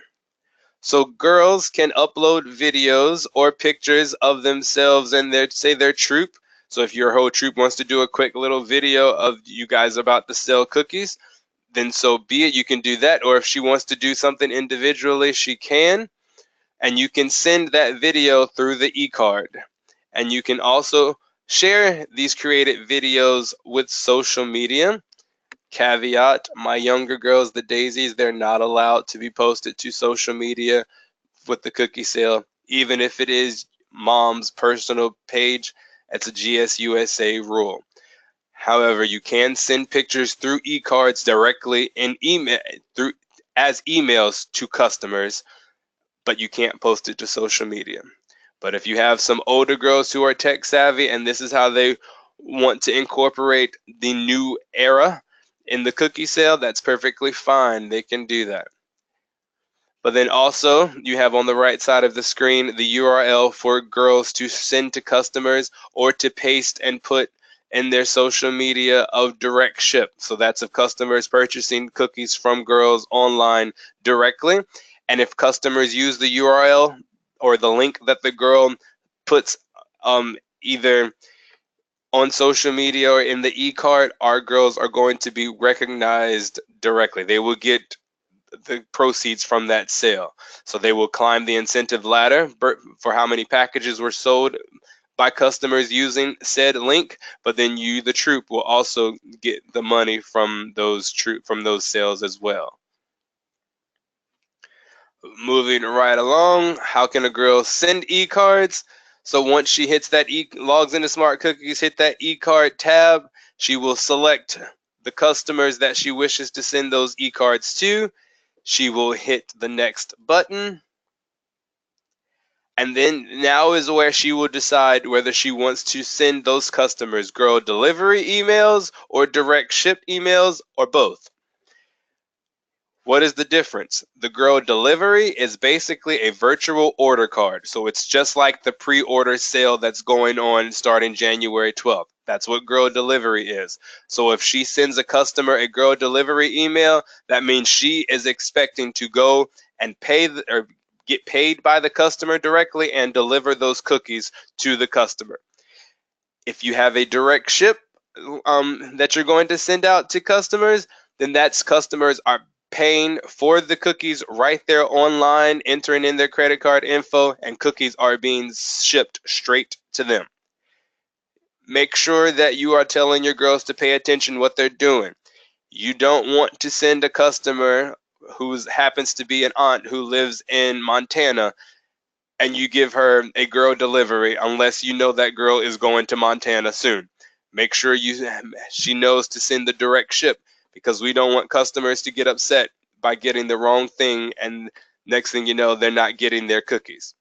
So girls can upload videos or pictures of themselves and their troop. So if your whole troop wants to do a quick little video of you guys about to sell cookies, then so be it, you can do that. Or if she wants to do something individually, she can. And you can send that video through the eCard. And you can also share these created videos with social media. Caveat, my younger girls, the daisies, they're not allowed to be posted to social media with the cookie sale, even if it is mom's personal page. It's a GSUSA rule. However, you can send pictures through eCards directly in email as emails to customers, but you can't post it to social media. But if you have some older girls who are tech savvy and this is how they want to incorporate the new era in the cookie sale, that's perfectly fine. They can do that. But then also you have on the right side of the screen the URL for girls to send to customers or to paste and put in their social media of direct ship. So that's if customers purchasing cookies from girls online directly. And if customers use the URL or the link that the girl puts either on social media or in the eCard, our girls are going to be recognized directly. They will get the proceeds from that sale. So they will climb the incentive ladder for how many packages were sold by customers using said link, but then you, the troop, will also get the money from those sales as well. Moving right along, how can a girl send e-cards? So once she hits that logs into Smart Cookies, hit that e-card tab, she will select the customers that she wishes to send those e-cards to. She will hit the next button. And then now is where she will decide whether she wants to send those customers girl delivery emails or direct ship emails or both. What is the difference? The girl delivery is basically a virtual order card. So it's just like the pre-order sale that's going on starting January 12th. That's what girl delivery is. So if she sends a customer a girl delivery email, that means she is expecting to go and pay or get paid by the customer directly and deliver those cookies to the customer. If you have a direct ship that you're going to send out to customers, then that's customers are paying for the cookies right there online, entering in their credit card info, and cookies are being shipped straight to them. Make sure that you are telling your girls to pay attention what they're doing. You don't want to send a customer who happens to be an aunt who lives in Montana and you give her a girl delivery unless you know that girl is going to Montana soon. Make sure she knows to send the direct ship, because we don't want customers to get upset by getting the wrong thing and next thing you know, they're not getting their cookies.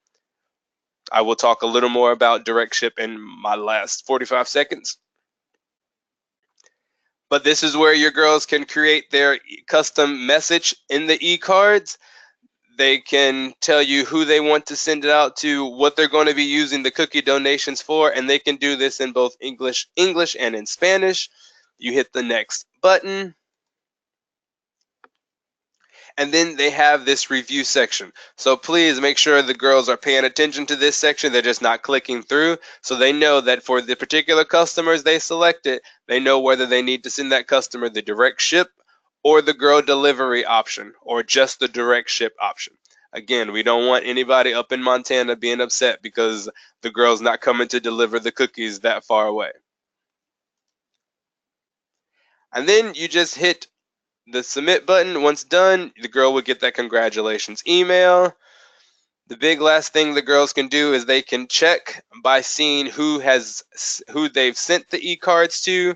I will talk a little more about direct ship in my last 45 seconds. But this is where your girls can create their custom message in the e-cards. They can tell you who they want to send it out to, what they're going to be using the cookie donations for, and they can do this in both English and in Spanish. You hit the next button. And then they have this review section. So please make sure the girls are paying attention to this section. They're just not clicking through. So they know that for the particular customers they selected, they know whether they need to send that customer the direct ship or the girl delivery option, or just the direct ship option. Again, we don't want anybody up in Montana being upset because the girl's not coming to deliver the cookies that far away. And then you just hit the submit button. Once done, the girl will get that congratulations email. The big last thing the girls can do is they can check by seeing who they've sent the e-cards to,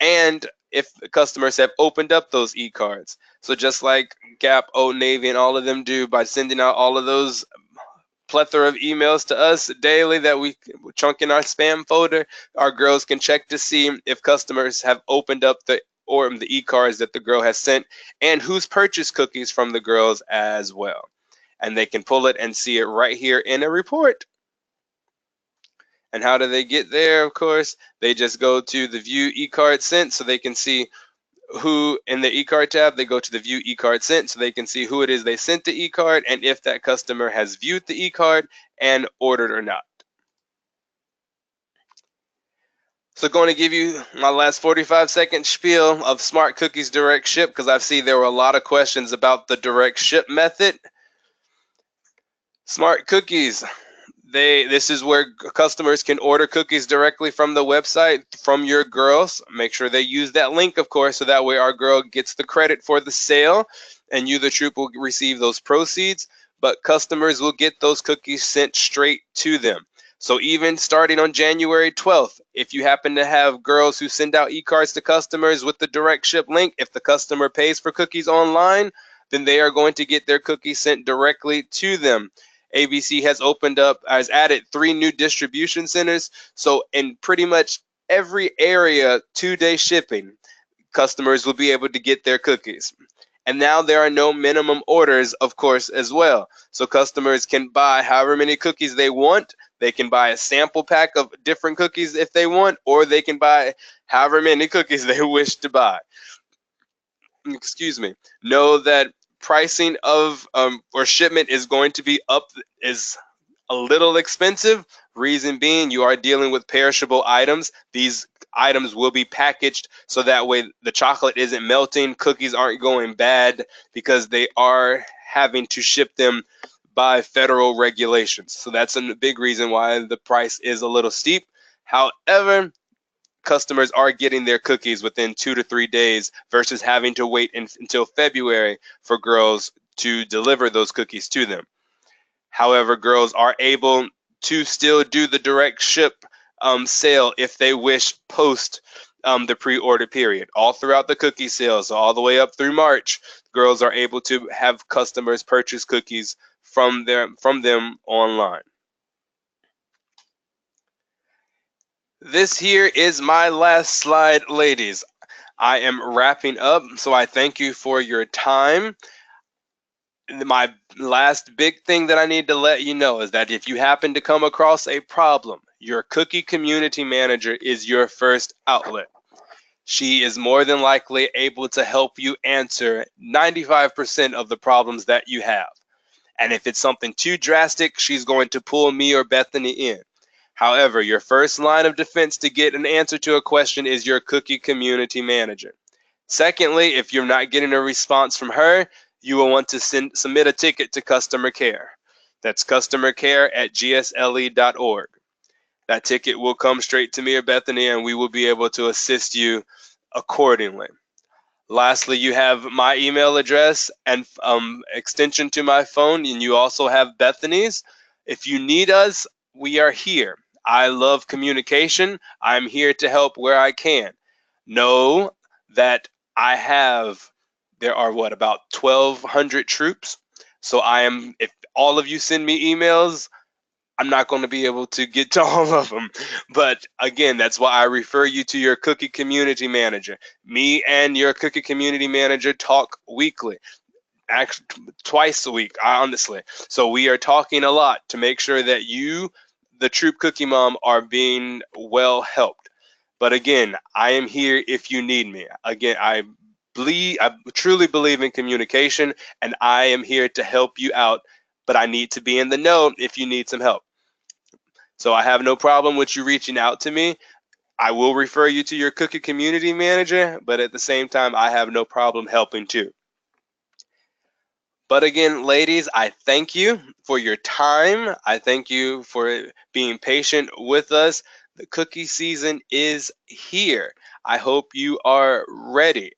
and if customers have opened up those e-cards. So just like Gap, Old Navy, and all of them do by sending out all of those plethora of emails to us daily that we chunk in our spam folder, our girls can check to see if customers have opened up the e-cards that the girl has sent and who's purchased cookies from the girls as well. And they can pull it and see it right here in a report. And how do they get there? Of course, they just go to the view e-card sent, so they can see who, in the e-card tab, they go to the view e-card sent, so they can see who it is they sent the e-card and if that customer has viewed the e-card and ordered or not. So going to give you my last 45-second spiel of Smart Cookies Direct Ship, because I see there were a lot of questions about the direct ship method. Smart Cookies, this is where customers can order cookies directly from the website from your girls. Make sure they use that link, of course, so that way our girl gets the credit for the sale and you, the troop, will receive those proceeds, but customers will get those cookies sent straight to them. So even starting on January 12th, if you happen to have girls who send out e-cards to customers with the direct ship link, if the customer pays for cookies online, then they are going to get their cookies sent directly to them. ABC has added 3 new distribution centers. So in pretty much every area, 2-day shipping, customers will be able to get their cookies. And now there are no minimum orders, of course, as well. So customers can buy however many cookies they want. They can buy a sample pack of different cookies if they want, or they can buy however many cookies they wish to buy. Excuse me. Know that pricing of or shipment is going to be is a little expensive. Reason being, you are dealing with perishable items. These items will be packaged so that way the chocolate isn't melting, cookies aren't going bad, because they are having to ship them by federal regulations. So that's a big reason why the price is a little steep. However, customers are getting their cookies within 2 to 3 days versus having to wait until February for girls to deliver those cookies to them. However, girls are able to still do the direct ship sale if they wish post the pre-order period. All throughout the cookie sales, all the way up through March, girls are able to have customers purchase cookies from them online. This here is my last slide, ladies. I am wrapping up, so I thank you for your time. My last big thing that I need to let you know is that if you happen to come across a problem, your cookie community manager is your first outlet. She is more than likely able to help you answer 95% of the problems that you have. And if it's something too drastic, she's going to pull me or Bethany in. However, your first line of defense to get an answer to a question is your cookie community manager. Secondly, if you're not getting a response from her, you will want to submit a ticket to customer care. That's customercare@gsle.org. That ticket will come straight to me or Bethany, and we will be able to assist you accordingly. Lastly, you have my email address and extension to my phone, and you also have Bethany's. If you need us, we are here. I love communication. I'm here to help where I can. Know that there are about 1,200 troops. So if all of you send me emails, I'm not going to be able to get to all of them. But again, that's why I refer you to your cookie community manager. Me and your cookie community manager talk weekly, actually twice a week, honestly. So we are talking a lot to make sure that you, the Troop Cookie Mom, are being well helped. But again, I am here if you need me. Again, I truly believe in communication, and I am here to help you out, but I need to be in the know if you need some help. So I have no problem with you reaching out to me. I will refer you to your cookie community manager, but at the same time, I have no problem helping too. But again, ladies, I thank you for your time. I thank you for being patient with us. The cookie season is here. I hope you are ready.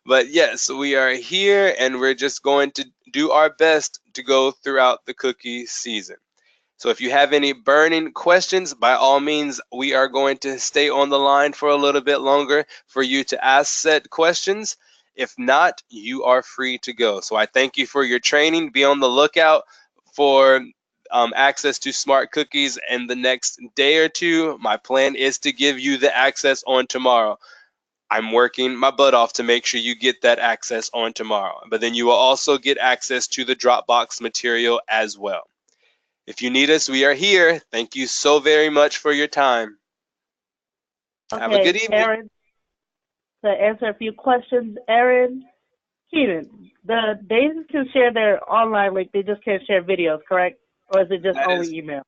But yes, we are here and we're just going to do our best to go throughout the cookie season. So if you have any burning questions, by all means, we are going to stay on the line for a little bit longer for you to ask said questions. If not, you are free to go. So I thank you for your training. Be on the lookout for access to smart cookies in the next day or two. My plan is to give you the access on tomorrow. I'm working my butt off to make sure you get that access on tomorrow. But then you will also get access to the Dropbox material as well. If you need us, we are here. Thank you so very much for your time. Have a good Okay, evening. Aaron, to answer a few questions, Aaron, Keenan, they can share their online link, they just can't share videos, correct? Or is it just That only is email?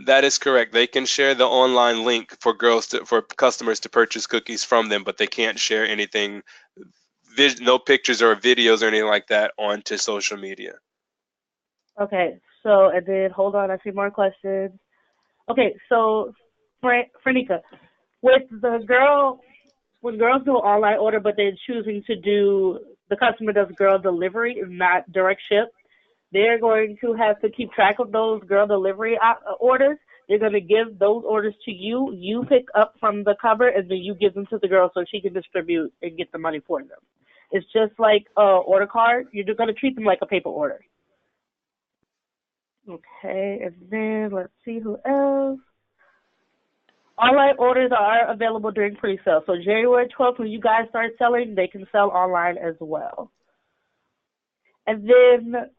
that is correct. They can share the online link for for customers to purchase cookies from them, but they can't share anything, no pictures or videos or anything like that onto social media. Okay, so, and then, hold on, I see more questions. Okay, so, Franika, with the girl, when girls do online order, but they're choosing to do, the customer does girl delivery and not direct ship, they're going to have to keep track of those girl delivery orders. They're going to give those orders to you. You pick up from the cupboard, and then you give them to the girl so she can distribute and get the money for them. It's just like a order card. You're just going to treat them like a paper order. Okay, and then let's see who else. Online orders are available during pre-sale. So January 12th, when you guys start selling, they can sell online as well. And then